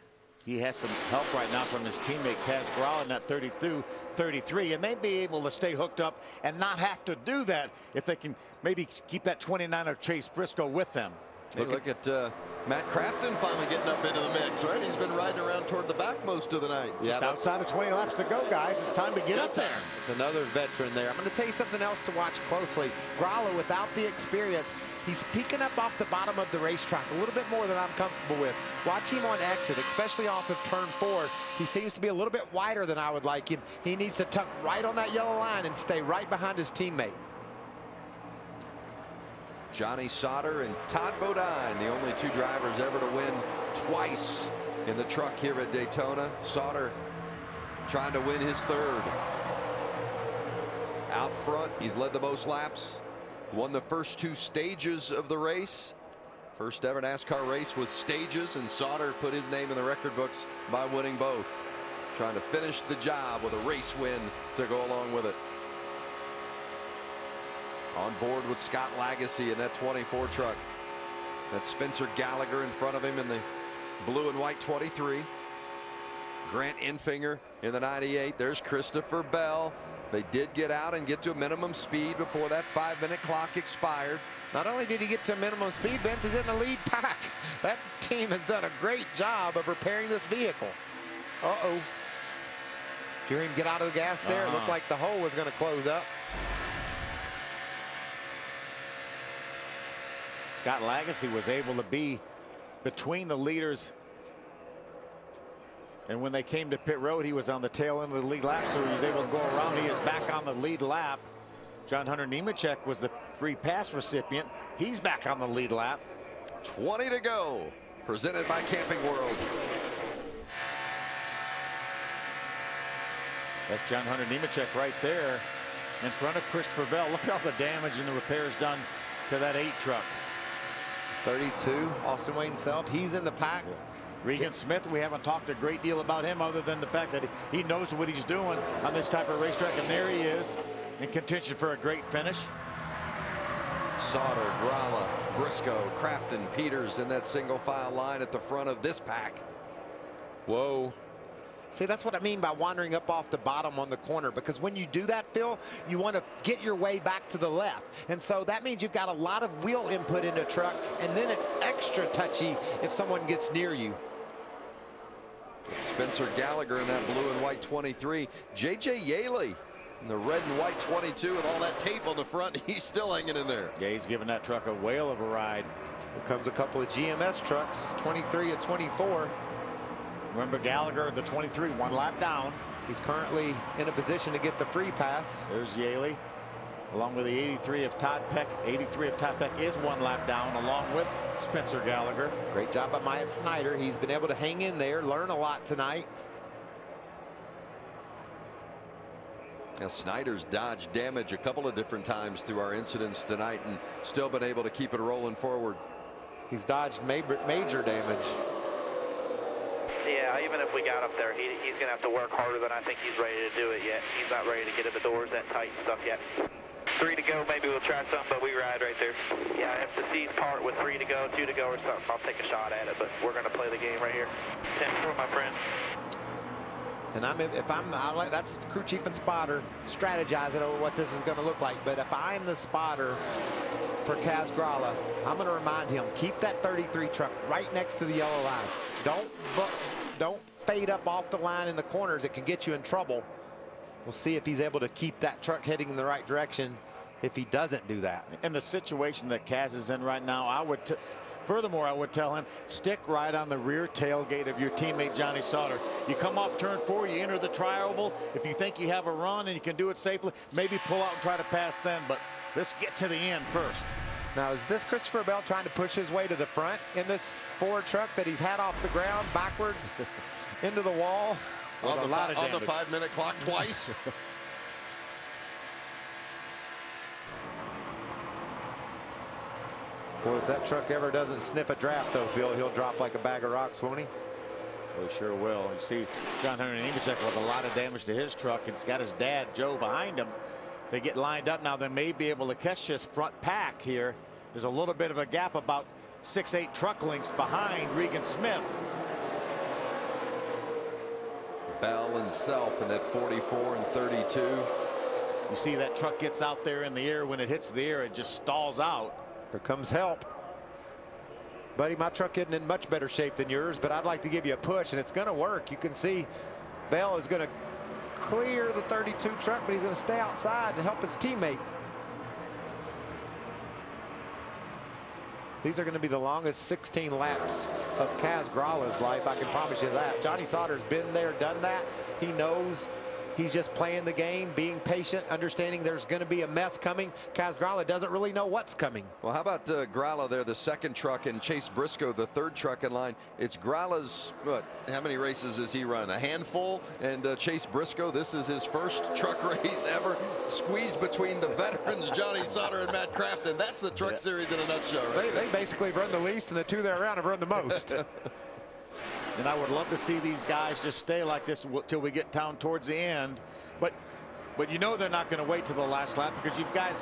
He has some help right now from his teammate Kaz Gralla in that 32-33, and they'd be able to stay hooked up and not have to do that if they can maybe keep that 29 of Chase Briscoe with them. Hey, look at Matt Crafton finally getting up into the mix, right? He's been riding around toward the back most of the night. Just outside of 20 laps to go, guys. It's time to get up there. It's another veteran there. I'm going to tell you something else to watch closely. Gralla, without the experience, he's peeking up off the bottom of the racetrack a little bit more than I'm comfortable with. Watch him on exit, especially off of turn 4. He seems to be a little bit wider than I would like him. He needs to tuck right on that yellow line and stay right behind his teammate. Johnny Sauter and Todd Bodine, the only 2 drivers ever to win twice in the truck here at Daytona. Sauter trying to win his 3rd. Out front, he's led the most laps. Won the first 2 stages of the race First ever NASCAR race with stages, and Sauter put his name in the record books by winning both. Trying to finish the job with a race win to go along with it. On board with Scott Lagasse in that 24 truck. That's Spencer Gallagher in front of him in the blue and white 23. Grant Enfinger in the 98. There's Christopher Bell. They did get out and get to a minimum speed before that 5-minute clock expired. Not only did he get to minimum speed, Vince is in the lead pack. That team has done a great job of repairing this vehicle. Uh-oh. Did you hear him get out of the gas there? It looked like the hole was going to close up. Scott Lagasse was able to be between the leaders. And when they came to pit road, he was on the tail end of the lead lap, so he was able to go around. He is back on the lead lap. John Hunter Nemechek was the free pass recipient. He's back on the lead lap. 20 to go. Presented by Camping World. That's John Hunter Nemechek right there in front of Christopher Bell. Look at all the damage and the repairs done to that 8 truck. 32, Austin Wayne Self, he's in the pack. Regan Smith, we haven't talked a great deal about him other than the fact that he knows what he's doing on this type of racetrack, and there he is in contention for a great finish. Sauter, Gralla, Briscoe, Crafton, Peters in that single file line at the front of this pack. Whoa. See, that's what I mean by wandering up off the bottom on the corner, because when you do that, Phil, you want to get your way back to the left. And so that means you've got a lot of wheel input in a truck, and then it's extra touchy if someone gets near you. It's Spencer Gallagher in that blue and white 23. J.J. Yaley in the red and white 22 with all that tape on the front. He's still hanging in there. Yeah, he's giving that truck a whale of a ride. Here comes a couple of GMS trucks, 23 and 24. Remember Gallagher, the 23, 1 lap down. He's currently in a position to get the free pass. There's Yaley, along with the 83 of Todd Peck. 83 of Todd Peck is 1 lap down, along with Spencer Gallagher. Great job by Myatt Snyder. He's been able to hang in there, learn a lot tonight. Now, Snyder's dodged damage a couple of different times through our incidents tonight and still been able to keep it rolling forward. He's dodged major damage. Yeah, even if we got up there, he's going to have to work harder than I think he's ready to do it yet. He's not ready to get in the doors that tight and stuff yet. 3 to go, maybe we'll try something, but we ride right there. Yeah, if the C's part with 3 to go, 2 to go or something, I'll take a shot at it, but we're going to play the game right here. 10-4, my friend. And that's crew chief and spotter strategizing over what this is going to look like. But if I'm the spotter for Kaz Gralla, I'm going to remind him, keep that 33 truck right next to the yellow line. Don't fade up off the line in the corners. It can get you in trouble. We'll see if he's able to keep that truck heading in the right direction if he doesn't do that. In the situation that Kaz is in right now, furthermore, I would tell him, stick right on the rear tailgate of your teammate Johnny Sauter. You come off turn 4, you enter the tri-oval. If you think you have a run and you can do it safely, maybe pull out and try to pass then, but let's get to the end first. Now, is this Christopher Bell trying to push his way to the front in this Ford truck that he's had off the ground backwards into the wall? On the 5-minute clock twice. Boy, if that truck ever doesn't sniff a draft, though, Phil, he'll drop like a bag of rocks, won't he? Well, he sure will. You see John Hunter Nemechek with a lot of damage to his truck, and he's got his dad, Joe, behind him. They get lined up now. They may be able to catch this front pack here. There's a little bit of a gap, about 6-8 truck lengths behind Regan Smith. Bell and Self in that 44 and 32. You see that truck gets out there in the air. When it hits the air, it just stalls out. Here comes help. Buddy, my truck isn't in much better shape than yours, but I'd like to give you a push, and it's going to work. You can see Bell is going to clear the 32 truck, but he's going to stay outside and help his teammate. These are going to be the longest 16 laps of Kaz Gralla's life, I can promise you that. Johnny Sauter's been there, done that. He knows He's just playing the game, being patient, understanding there's going to be a mess coming. Kaz Grala doesn't really know what's coming. Well, how about Grala there, the second truck, and Chase Briscoe, the third truck in line? It's Grala's, what, how many races has he run? A handful. And Chase Briscoe, this is his first truck race ever, squeezed between the veterans, Johnny Sauter and Matt Crafton. That's the truck series in a nutshell, right? They basically run the least, and the two that are around have run the most. And I would love to see these guys just stay like this till we get down towards the end. But you know they're not going to wait till the last lap, because you've got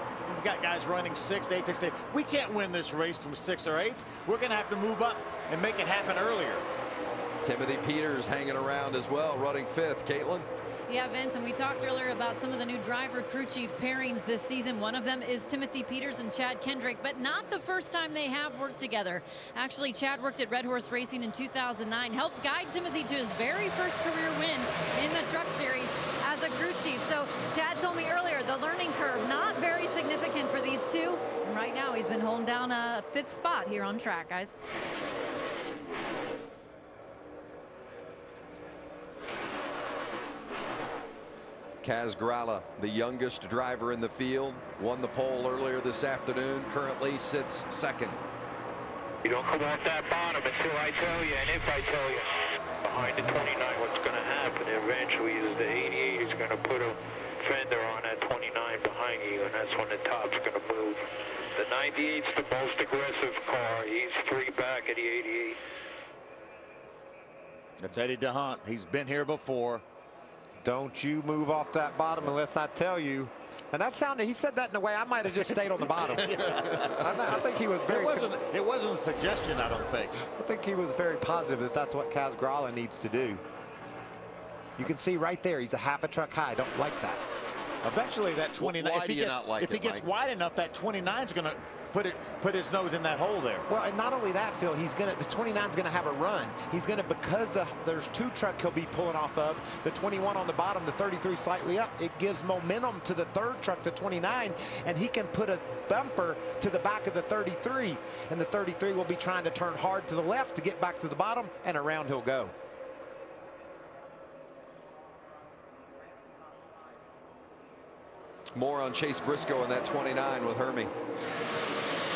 guys running 6th, 8th. They say, we can't win this race from 6th or 8th. We're going to have to move up and make it happen earlier. Timothy Peters hanging around as well, running 5th. Caitlin? Yeah, Vince, and we talked earlier about some of the new driver crew chief pairings this season. One of them is Timothy Peters and Chad Kendrick, but not the first time they have worked together. Actually, Chad worked at Red Horse Racing in 2009, helped guide Timothy to his very first career win in the Truck Series as a crew chief. So Chad told me earlier, the learning curve, not very significant for these two. And right now, he's been holding down a 5th spot here on track, guys. Kaz Grala, the youngest driver in the field, won the pole earlier this afternoon, currently sits 2nd. You don't come off that bottom until I tell you, and if I tell you. Behind the 29, what's going to happen eventually is the 88 is going to put a fender on that 29 behind you, and that's when the top's going to move. The 98's the most aggressive car. He's 3 back at the 88. That's Eddie DeHunt. He's been here before. Don't you move off that bottom unless I tell you. And that sounded, he said that in a way I might have just stayed on the bottom. I think he was very... It wasn't a suggestion, I don't think. I think he was very positive that that's what Kaz Grala needs to do. You can see right there, he's a half a truck high. I don't like that. Eventually that 29, Why do you not like if he gets wide enough, that 29 is going to put his nose in that hole there. Well, and not only that, Phil, the 29's going to have a run. He's going to, because there's 2 truck he'll be pulling off of, the 21 on the bottom, the 33 slightly up. It gives momentum to the 3rd truck, the 29, and he can put a bumper to the back of the 33, and the 33 will be trying to turn hard to the left to get back to the bottom, and around he'll go. More on Chase Briscoe in that 29 with Hermie.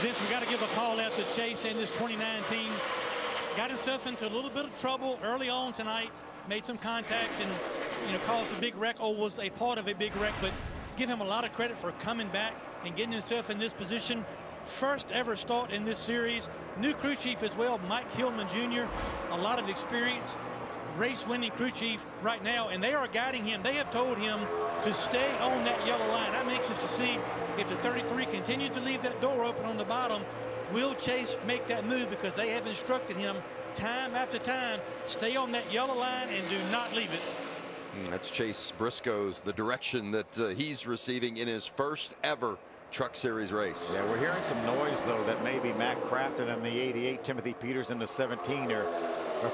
Vince, we got to give a call out to Chase and this 29 team. Got himself into a little bit of trouble early on tonight. Made some contact and caused a big wreck, or was a part of a big wreck. But give him a lot of credit for coming back and getting himself in this position. First ever start in this series. New crew chief as well, Mike Hillman Jr. A lot of experience. Race-winning crew chief right now, and they are guiding him. They have told him to stay on that yellow line. I'm anxious to see if the 33 continues to leave that door open on the bottom. Will Chase make that move? Because they have instructed him time after time, stay on that yellow line and do not leave it. That's Chase Briscoe, the direction that he's receiving in his first ever Truck Series race. Yeah, we're hearing some noise, though, that maybe Matt Crafton and the 88, Timothy Peters in the 17 are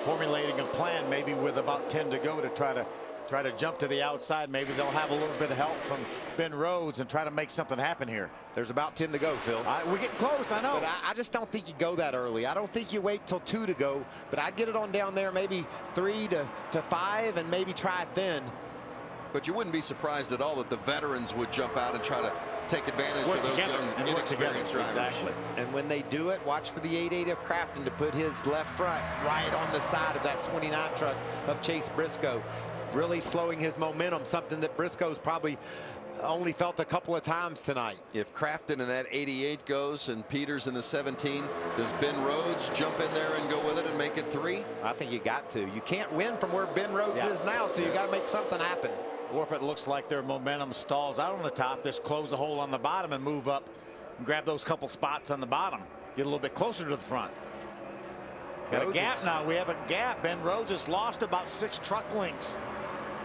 formulating a plan, maybe with about 10 to go, to try to jump to the outside. Maybe they'll have a little bit of help from Ben Rhodes and try to make something happen here. There's about 10 to go, Phil. We're getting close, I know. But I just don't think you go that early. I don't think you wait till 2 to go, but I'd get it on down there, maybe 3 to 5, and maybe try it then. But you wouldn't be surprised at all that the veterans would jump out and try to take advantage of those young, inexperienced drivers. Exactly. And when they do it, watch for the 88 of Crafton to put his left front right on the side of that 29 truck of Chase Briscoe, really slowing his momentum, something that Briscoe's probably only felt a couple of times tonight. If Crafton in that 88 goes and Peters in the 17, does Ben Rhodes jump in there and go with it and make it 3? I think you got to. You can't win from where Ben Rhodes is now, so you got to make something happen. Or if it looks like their momentum stalls out on the top, just close a hole on the bottom and move up and grab those couple spots on the bottom. Get a little bit closer to the front. Got a gap now. We have a gap. Ben Rhodes has lost about 6 truck lengths.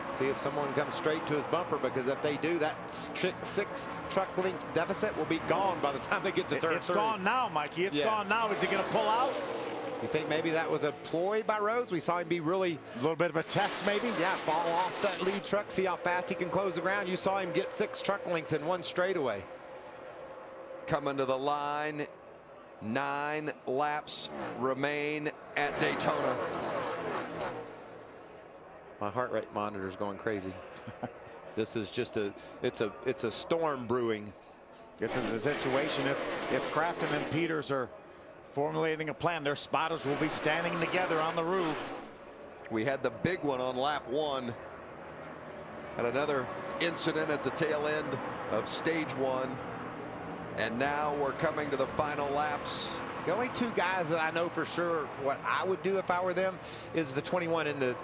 See if someone comes straight to his bumper, because if they do, that 6 truck length deficit will be gone by the time they get to turn 3. It's gone now, Mikey. It's gone now. Is he going to pull out? You think maybe that was a ploy by Rhodes? We saw him be really... A little bit of a test, maybe? Yeah, fall off that lead truck, see how fast he can close the ground. You saw him get 6 truck lengths in 1 straightaway. Coming to the line, 9 laps remain at Daytona. My heart rate monitor's going crazy. This is just it's a storm brewing. This is a situation if Crafton and Peters are formulating a plan, their spotters will be standing together on the roof. We had the big one on lap 1. And another incident at the tail end of stage 1. And now we're coming to the final laps. The only two guys that I know for sure what I would do if I were them is the 21 and the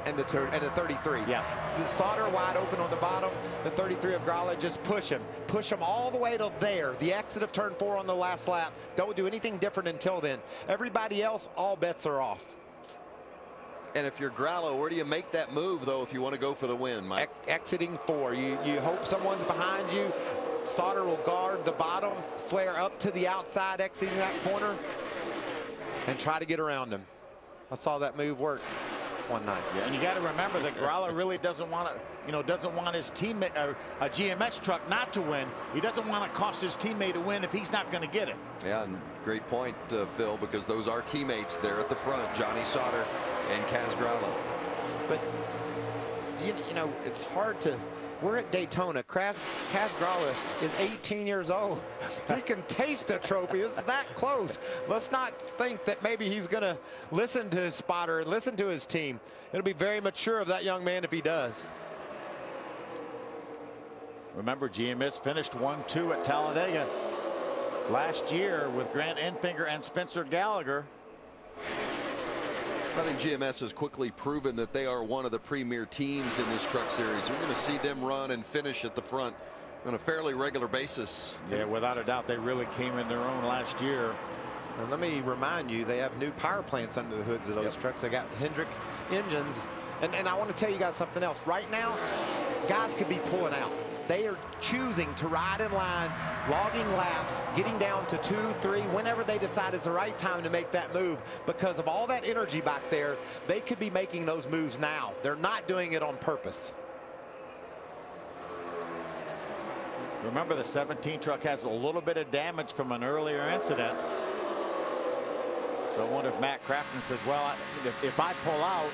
33. Yeah. The Sauter wide open on the bottom. The 33 of Gralla, just push him all the way to there. The exit of turn 4 on the last lap. Don't do anything different until then. Everybody else, all bets are off. And if you're Gralla, where do you make that move though if you want to go for the win, Mike? Exiting 4. You hope someone's behind you. Sauter will guard the bottom, flare up to the outside, exiting that corner, and try to get around him. I saw that move work one night. Yeah, and you got to remember that Gralla really doesn't want to, doesn't want his teammate, a GMS truck, not to win. He doesn't want to cost his teammate a win if he's not going to get it. Yeah, and great point, Phil, because those are teammates there at the front, Johnny Sauter and Kaz Gralla. But you know, it's hard to. We're at Daytona. Kaz Gralla is 18 years old. He can taste a trophy. It's that close. Let's not think that maybe he's going to listen to his spotter and listen to his team. It'll be very mature of that young man if he does. Remember, GMS finished 1-2 at Talladega last year with Grant Enfinger and Spencer Gallagher. I think GMS has quickly proven that they are one of the premier teams in this truck series. We're going to see them run and finish at the front on a fairly regular basis. Yeah, without a doubt, they really came in their own last year. And let me remind you, they have new power plants under the hoods of those trucks. They got Hendrick engines. And I want to tell you guys something else. Right now, guys could be pulling out. They are choosing to ride in line, logging laps, getting down to 2, 3, whenever they decide is the right time to make that move. Because of all that energy back there, they could be making those moves now. They're not doing it on purpose. Remember, the 17 truck has a little bit of damage from an earlier incident. So I wonder if Matt Crafton says, well, if I pull out,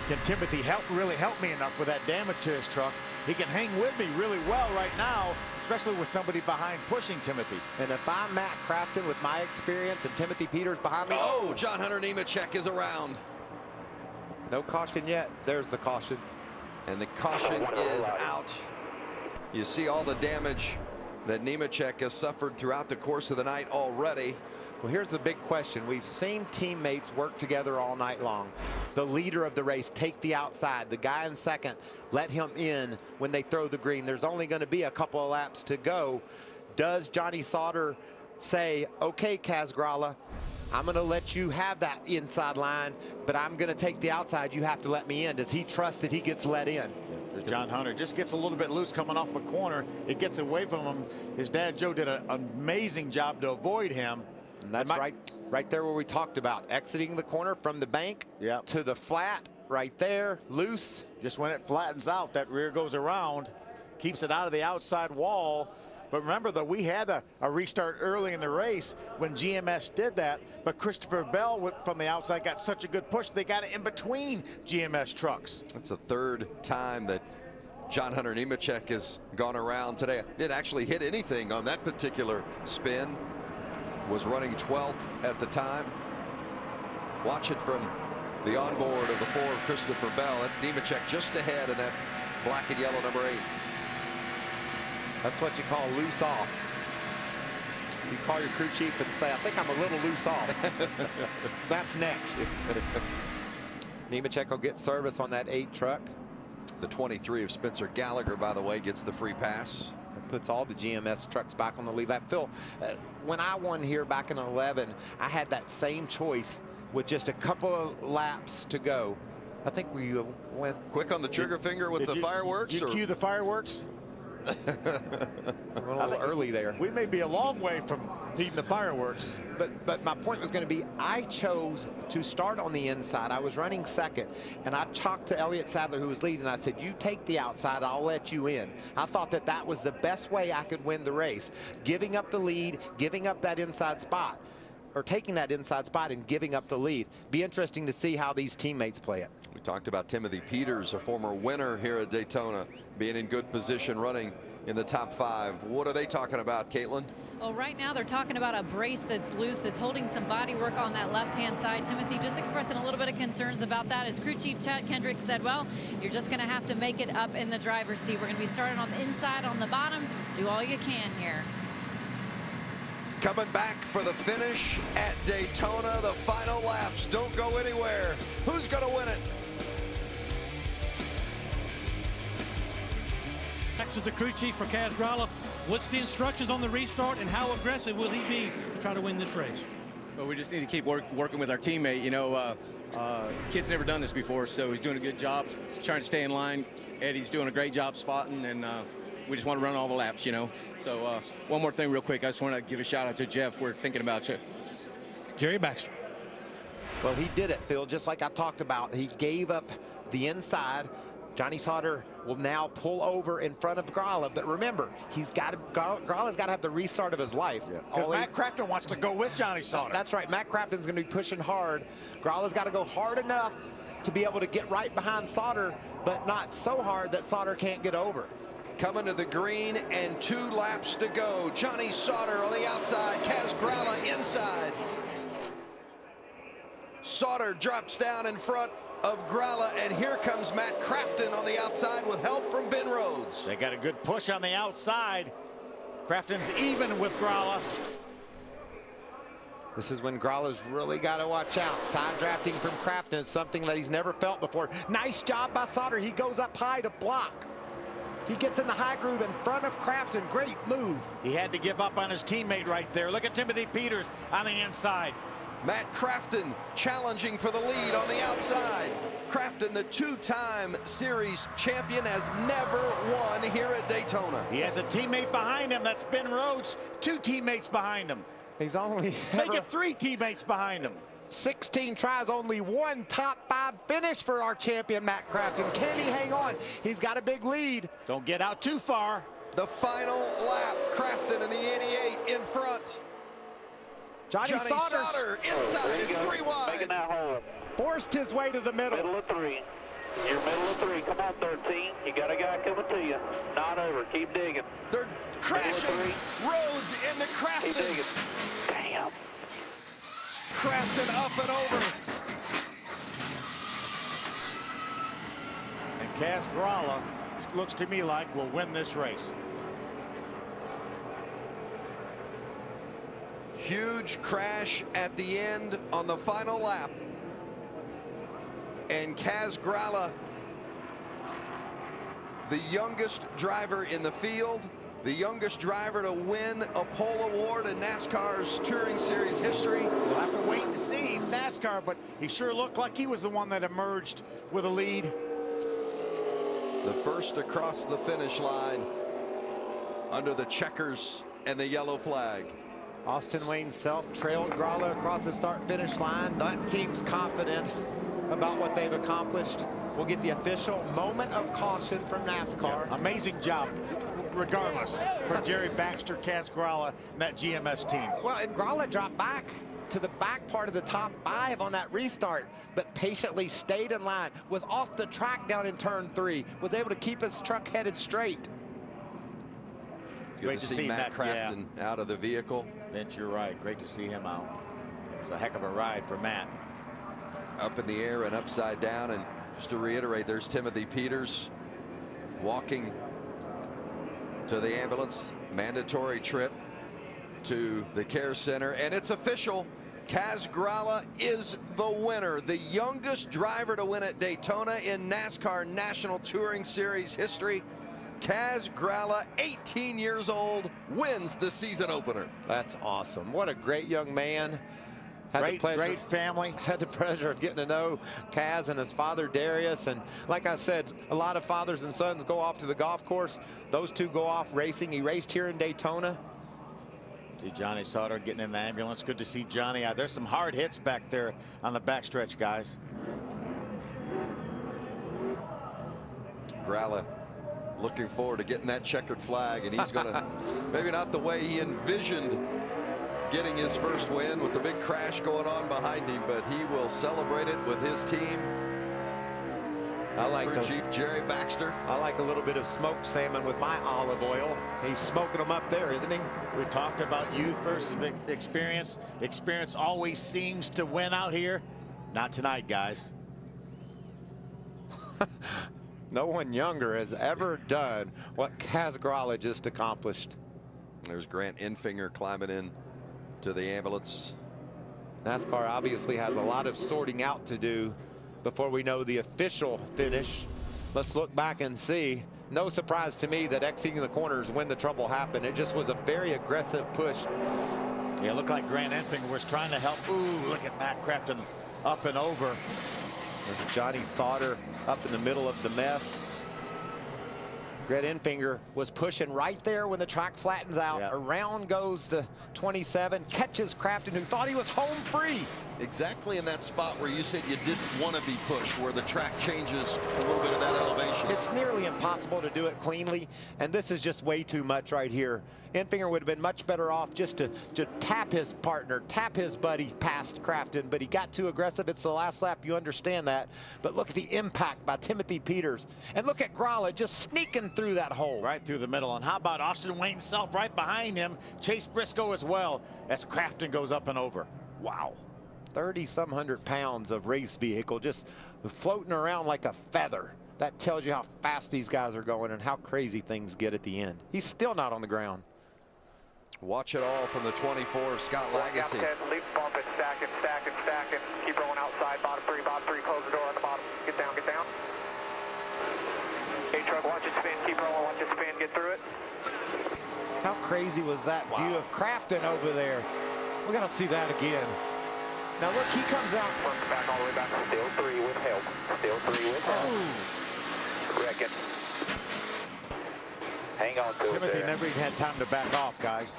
can Timothy really help me enough with that damage to his truck? He can hang with me really well right now, especially with somebody behind pushing Timothy. And if I'm Matt Crafton with my experience and Timothy Peters behind me. Oh, John Hunter Nemechek is around. No caution yet. There's the caution. And the caution is out. You see all the damage that Nemechek has suffered throughout the course of the night already. Well, here's the big question. We've seen teammates work together all night long. The leader of the race take the outside. The guy in second, let him in when they throw the green. There's only going to be a couple of laps to go. Does Johnny Sauter say, okay, Kaz Gralla, I'm going to let you have that inside line, but I'm going to take the outside. You have to let me in. Does he trust that he gets let in? There's John Hunter. Just gets a little bit loose coming off the corner. It gets away from him. His dad, Joe, did an amazing job to avoid him. And that's right there where we talked about exiting the corner from the bank to the flat right there, loose. Just when it flattens out, that rear goes around, keeps it out of the outside wall. But remember, though, we had a restart early in the race when GMS did that. But Christopher Bell from the outside got such a good push, they got it in between GMS trucks. That's the third time that John Hunter Nemechek has gone around today. Didn't actually hit anything on that particular spin. Was running 12th at the time. Watch it from the onboard of the 4 of Christopher Bell. That's Nemechek just ahead of that black and yellow number 8. That's what you call loose off. You call your crew chief and say, I think I'm a little loose off. That's next. Nemechek will get service on that 8 truck. The 23 of Spencer Gallagher, by the way, gets the free pass. It puts all the GMS trucks back on the lead lap. Phil, when I won here back in 11, I had that same choice with just a couple of laps to go. I think we went quick on the trigger finger with the fireworks. Did you cue the fireworks? A little early there. We may be a long way from needing the fireworks. But my point was going to be, I chose to start on the inside. I was running second, and I talked to Elliott Sadler, who was leading. I said, you take the outside, I'll let you in. I thought that that was the best way I could win the race. Giving up the lead, giving up that inside spot, or taking that inside spot and giving up the lead. Be interesting to see how these teammates play it. We talked about Timothy Peters, a former winner here at Daytona, being in good position running in the top 5. What are they talking about, Caitlin? Well, right now they're talking about a brace that's loose, that's holding some body work on that left-hand side. Timothy just expressing a little bit of concerns about that. As crew chief Chad Kendrick said, well, you're just going to have to make it up in the driver's seat. We're going to be starting on the inside, on the bottom. Do all you can here. Coming back for the finish at Daytona, the final laps. Don't go anywhere. Who's going to win it? Next is the crew chief for Kaz Grala. What's the instructions on the restart, and how aggressive will he be to try to win this race? Well, we just need to keep working with our teammate. You know, kid's never done this before, so he's doing a good job trying to stay in line. Eddie's doing a great job spotting, and we just want to run all the laps, you know. So one more thing real quick. I just want to give a shout out to Jeff. We're thinking about you. Jerry Baxter. Well, he did it, Phil, just like I talked about. He gave up the inside. Johnny Sauter will now pull over in front of Grala, but remember, Grala's got to have the restart of his life. Because Matt Crafton wants to go with Johnny Sauter. That's right. Matt Crafton's going to be pushing hard. Grala's got to go hard enough to be able to get right behind Sauter, but not so hard that Sauter can't get over. Coming to the green and 2 laps to go. Johnny Sauter on the outside, Kaz Grala inside. Sauter drops down in front of Grala, and here comes Matt Crafton on the outside with help from Ben Rhodes. They got a good push on the outside. Crafton's even with Grala. This is when Grala's really got to watch out. Side drafting from Crafton is something that he's never felt before. Nice job by Sauter. He goes up high to block. He gets in the high groove in front of Crafton. Great move. He had to give up on his teammate right there. Look at Timothy Peters on the inside. Matt Crafton challenging for the lead on the outside. Crafton, the 2-time series champion, has never won here at Daytona. He has a teammate behind him. That's Ben Rhodes. 2 teammates behind him. He's only Make it 3 teammates behind him. 16 tries, only 1 top 5 finish for our champion, Matt Crafton. Can he hang on? He's got a big lead. Don't get out too far. The final lap, Crafton in the 88 in front. Johnny Sauter inside, it's 3 wide. Making that hole. Forced his way to the middle. Middle of 3. You're middle of 3. Come on, 13. You got a guy coming to you. Not over. Keep digging. They're crashing. Rhodes into Crafton. Keep digging. Damn. Crafton up and over. And Kaz Grala, looks to me like, will win this race. Huge crash at the end on the final lap. And Kaz Grala, the youngest driver in the field, the youngest driver to win a pole award in NASCAR's Touring Series history. We'll have to wait and see NASCAR, but he sure looked like he was the one that emerged with a lead. The first across the finish line under the checkers and the yellow flag. Austin Wayne Self trailed Grala across the start-finish line. That team's confident about what they've accomplished. We'll get the official moment of caution from NASCAR. Yeah, amazing job, regardless, for Jerry Baxter, Kaz Grala, and that GMS team. Well, and Grala dropped back to the back part of the top 5 on that restart, but patiently stayed in line, was off the track down in turn 3, was able to keep his truck headed straight. Great to see Matt Crafton out of the vehicle. Vince, you're right. Great to see him out. It was a heck of a ride for Matt. Up in the air and upside down. And just to reiterate, there's Timothy Peters walking to the ambulance. Mandatory trip to the care center. And it's official. Kaz Grala is the winner. The youngest driver to win at Daytona in NASCAR National Touring Series history. Kaz Grala, 18 years old, wins the season opener. That's awesome. What a great young man. Great family. Had the pleasure of getting to know Kaz and his father Darius. And like I said, a lot of fathers and sons go off to the golf course. Those two go off racing. He raced here in Daytona. See Johnny Sauter getting in the ambulance. Good to see Johnny out. There's some hard hits back there on the backstretch, guys. Grala looking forward to getting that checkered flag, and he's going to, maybe not the way he envisioned getting his first win with the big crash going on behind him, but he will celebrate it with his team. I like Crew Chief Jerry Baxter. I like a little bit of smoked salmon with my olive oil. He's smoking them up there, isn't he? We talked about youth versus experience. Experience always seems to win out here. Not tonight, guys. No one younger has ever done what Kaz Grala just accomplished. There's Grant Enfinger climbing in to the ambulance. NASCAR obviously has a lot of sorting out to do before we know the official finish. Let's look back and see. No surprise to me that exiting the corners when the trouble happened. It just was a very aggressive push. Yeah, it looked like Grant Enfinger was trying to help. Ooh, look at Matt Crafton up and over. There's Johnny Sauter up in the middle of the mess. Grant Enfinger was pushing right there when the track flattens out. Yep. Around goes the 27, catches Crafton, who thought he was home free. Exactly in that spot where you said you didn't want to be pushed, where the track changes a little bit of that elevation. It's nearly impossible to do it cleanly, and this is just way too much right here. Enfinger would have been much better off just to tap his partner, tap his buddy past Crafton, but he got too aggressive. It's the last lap, you understand that. But look at the impact by Timothy Peters. And look at Grala just sneaking through that hole. Right through the middle. And how about Austin Wayne Self right behind him? Chase Briscoe as well as Crafton goes up and over. Wow. 30-some hundred pounds of race vehicle just floating around like a feather. That tells you how fast these guys are going and how crazy things get at the end. He's still not on the ground. Watch it all from the 24 of Scott Lagasse. Leap, bump it, stack it, stack it, stack it. Keep rolling outside, bottom three, close the door on the bottom. Get down, get down. Hey, truck, watch it spin, keep rolling, watch it spin, get through it. How crazy was that view of Crafton over there? We're going to see that again. Now look, he comes out. Work back all the way back. Still three with help. Still three with help. Reckon. Hang on to Timothy it there. never even had time to back off, guys.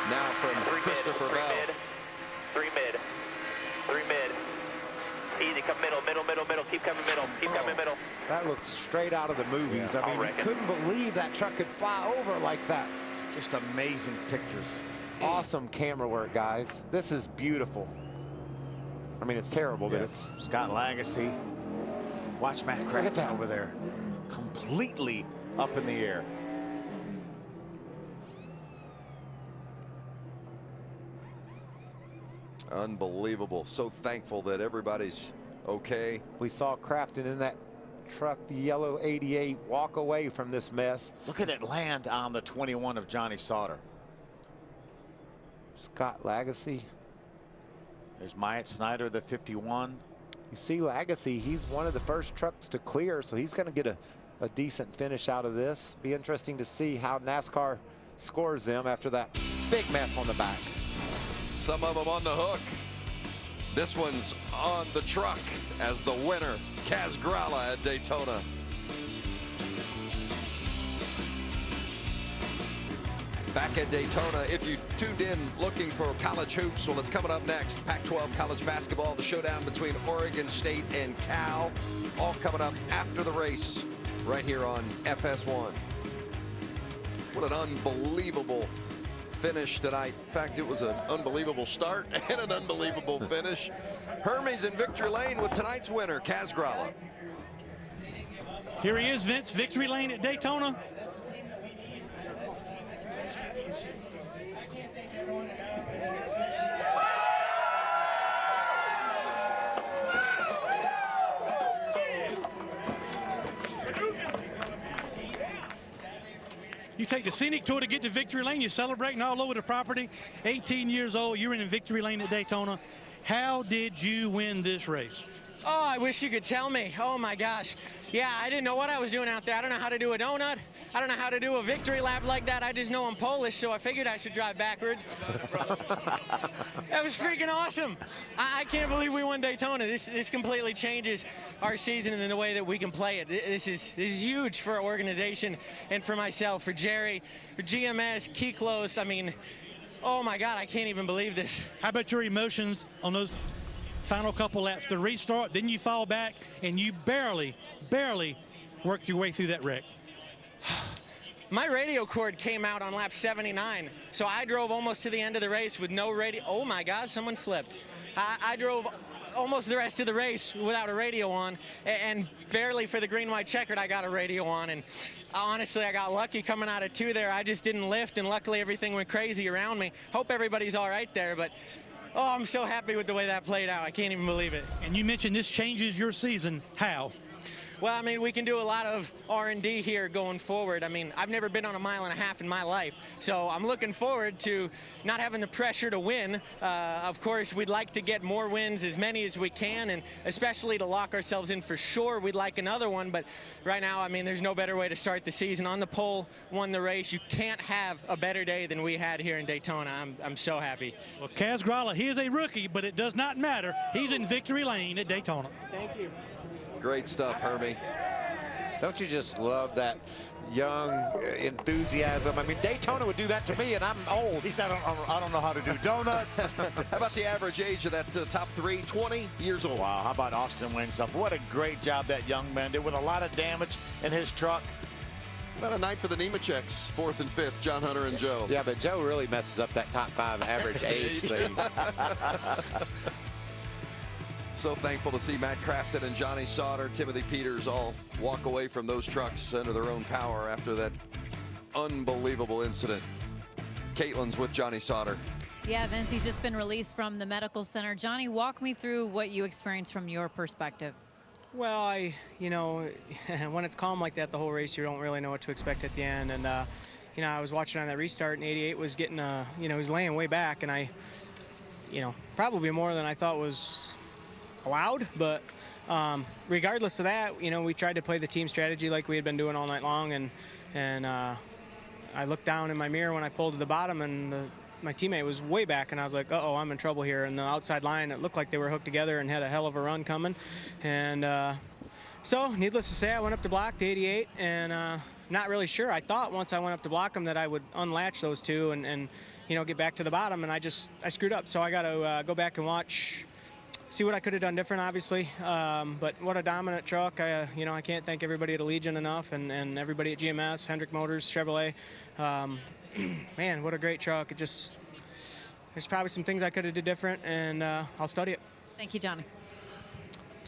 Now from Christopher Bell. Three mid. Easy, come middle. Keep coming middle. Keep coming middle. That looks straight out of the movies. Yeah, I mean, you couldn't believe that truck could fly over like that. Just amazing pictures. Awesome camera work, guys. This is beautiful. I mean, it's terrible, but it's... Scott Lagasse. Watch Matt Crafton over there. Completely up in the air. Unbelievable. So thankful that everybody's okay. We saw Crafton in that truck, the yellow 88, walk away from this mess. Look at it land on the 21 of Johnny Sauter. Scott Lagasse. There's Myatt Snyder, the 51. You see Lagasse, he's one of the first trucks to clear, so he's going to get a decent finish out of this. Be interesting to see how NASCAR scores them after that big mess on the back. Some of them on the hook. This one's on the truck as the winner, Kaz Grala at Daytona. Back at Daytona, if you tuned in looking for college hoops, well, it's coming up next. Pac-12 college basketball, the showdown between Oregon State and Cal, all coming up after the race right here on FS1. What an unbelievable finish tonight. In fact, it was an unbelievable start and an unbelievable finish. Hermes in victory lane with tonight's winner, Kaz Grala. Here he is, Vince, victory lane at Daytona. You take the scenic tour to get to victory lane. You're celebrating all over the property. 18 years old, you're in victory lane at Daytona. How did you win this race? Oh, I wish you could tell me. Oh my gosh. Yeah, I didn't know what I was doing out there. I don't know how to do a donut. I don't know how to do a victory lap like that. I just know I'm Polish, so I figured I should drive backwards. That was freaking awesome. I can't believe we won Daytona. This completely changes our season and the way that we can play it. This is huge for our organization and for myself, for Jerry, for GMS, Kiklos. I mean, oh my God, I can't even believe this. How about your emotions on those final couple laps? The restart, then you fall back, and you barely worked your way through that wreck. My radio cord came out on lap 79, so I drove almost to the end of the race with no radio. Oh my God, someone flipped. I drove almost the rest of the race without a radio on, and barely for the green-white checkered I got a radio on. And honestly, I got lucky coming out of 2 there. I just didn't lift, and luckily everything went crazy around me. Hope everybody's all right there, but oh, I'm so happy with the way that played out. I can't even believe it. And you mentioned this changes your season. How? Well, I mean, we can do a lot of R&D here going forward. I mean, I've never been on a 1.5 miles in my life, so I'm looking forward to not having the pressure to win. Of course, we'd like to get more wins, as many as we can, and especially to lock ourselves in for sure. We'd like another one, but right now, I mean, there's no better way to start the season. On the pole, won the race. You can't have a better day than we had here in Daytona. I'm so happy. Well, Kaz Grala, he is a rookie, but it does not matter. He's in victory lane at Daytona. Thank you. Great stuff, Hermie. Don't you just love that young enthusiasm? I mean, Daytona would do that to me, and I'm old. He said, I don't know how to do donuts. How about the average age of that top 3? 20 years old. Wow, how about Austin Wayne stuff? What a great job that young man did with a lot of damage in his truck. About a night for the Nemecheks, 4th and 5th, John Hunter and Joe. Yeah, but Joe really messes up that top 5 average age thing. So thankful to see Matt Crafton and Johnny Sauter, Timothy Peters all walk away from those trucks under their own power after that unbelievable incident. Caitlin's with Johnny Sauter. Yeah, Vince, he's just been released from the medical center. Johnny, walk me through what you experienced from your perspective. Well, you know, when it's calm like that the whole race, you don't really know what to expect at the end. And, you know, I was watching on that restart, and 88 was getting, you know, he was laying way back, and you know, probably more than I thought was allowed, but regardless of that, you know, we tried to play the team strategy like we had been doing all night long, and I looked down in my mirror when I pulled to the bottom, and my teammate was way back, and I was like, uh-oh, I'm in trouble here. And the outside line, it looked like they were hooked together and had a hell of a run coming, and so needless to say, I went up to block the 88, and not really sure. I thought once I went up to block them that I would unlatch those two and you know, get back to the bottom, and I screwed up. So I got to go back and watch, see what I could have done different, obviously. But what a dominant truck. You know, I can't thank everybody at Allegiant enough, and everybody at GMS, Hendrick Motors, Chevrolet. Man, what a great truck. There's probably some things I could have did different, and I'll study it. Thank you, Johnny.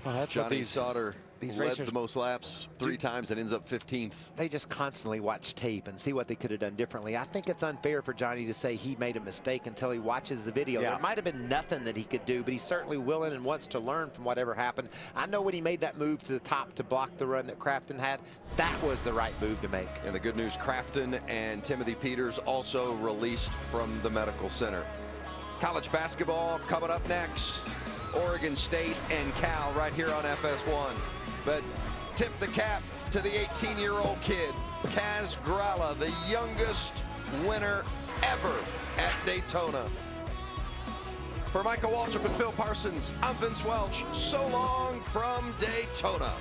Well, that's Johnny what these Sauter these led racers the most laps 3 times and ends up 15th. They just constantly watch tape and see what they could have done differently. I think it's unfair for Johnny to say he made a mistake until he watches the video. Yeah. There might have been nothing that he could do, but he's certainly willing and wants to learn from whatever happened. I know when he made that move to the top to block the run that Crafton had, that was the right move to make. And the good news, Crafton and Timothy Peters also released from the medical center. College basketball coming up next. Oregon State and Cal right here on FS1. But tip the cap to the 18-year-old kid, Kaz Grala, the youngest winner ever at Daytona. For Michael Waltrip and Phil Parsons, I'm Vince Welch. So long from Daytona.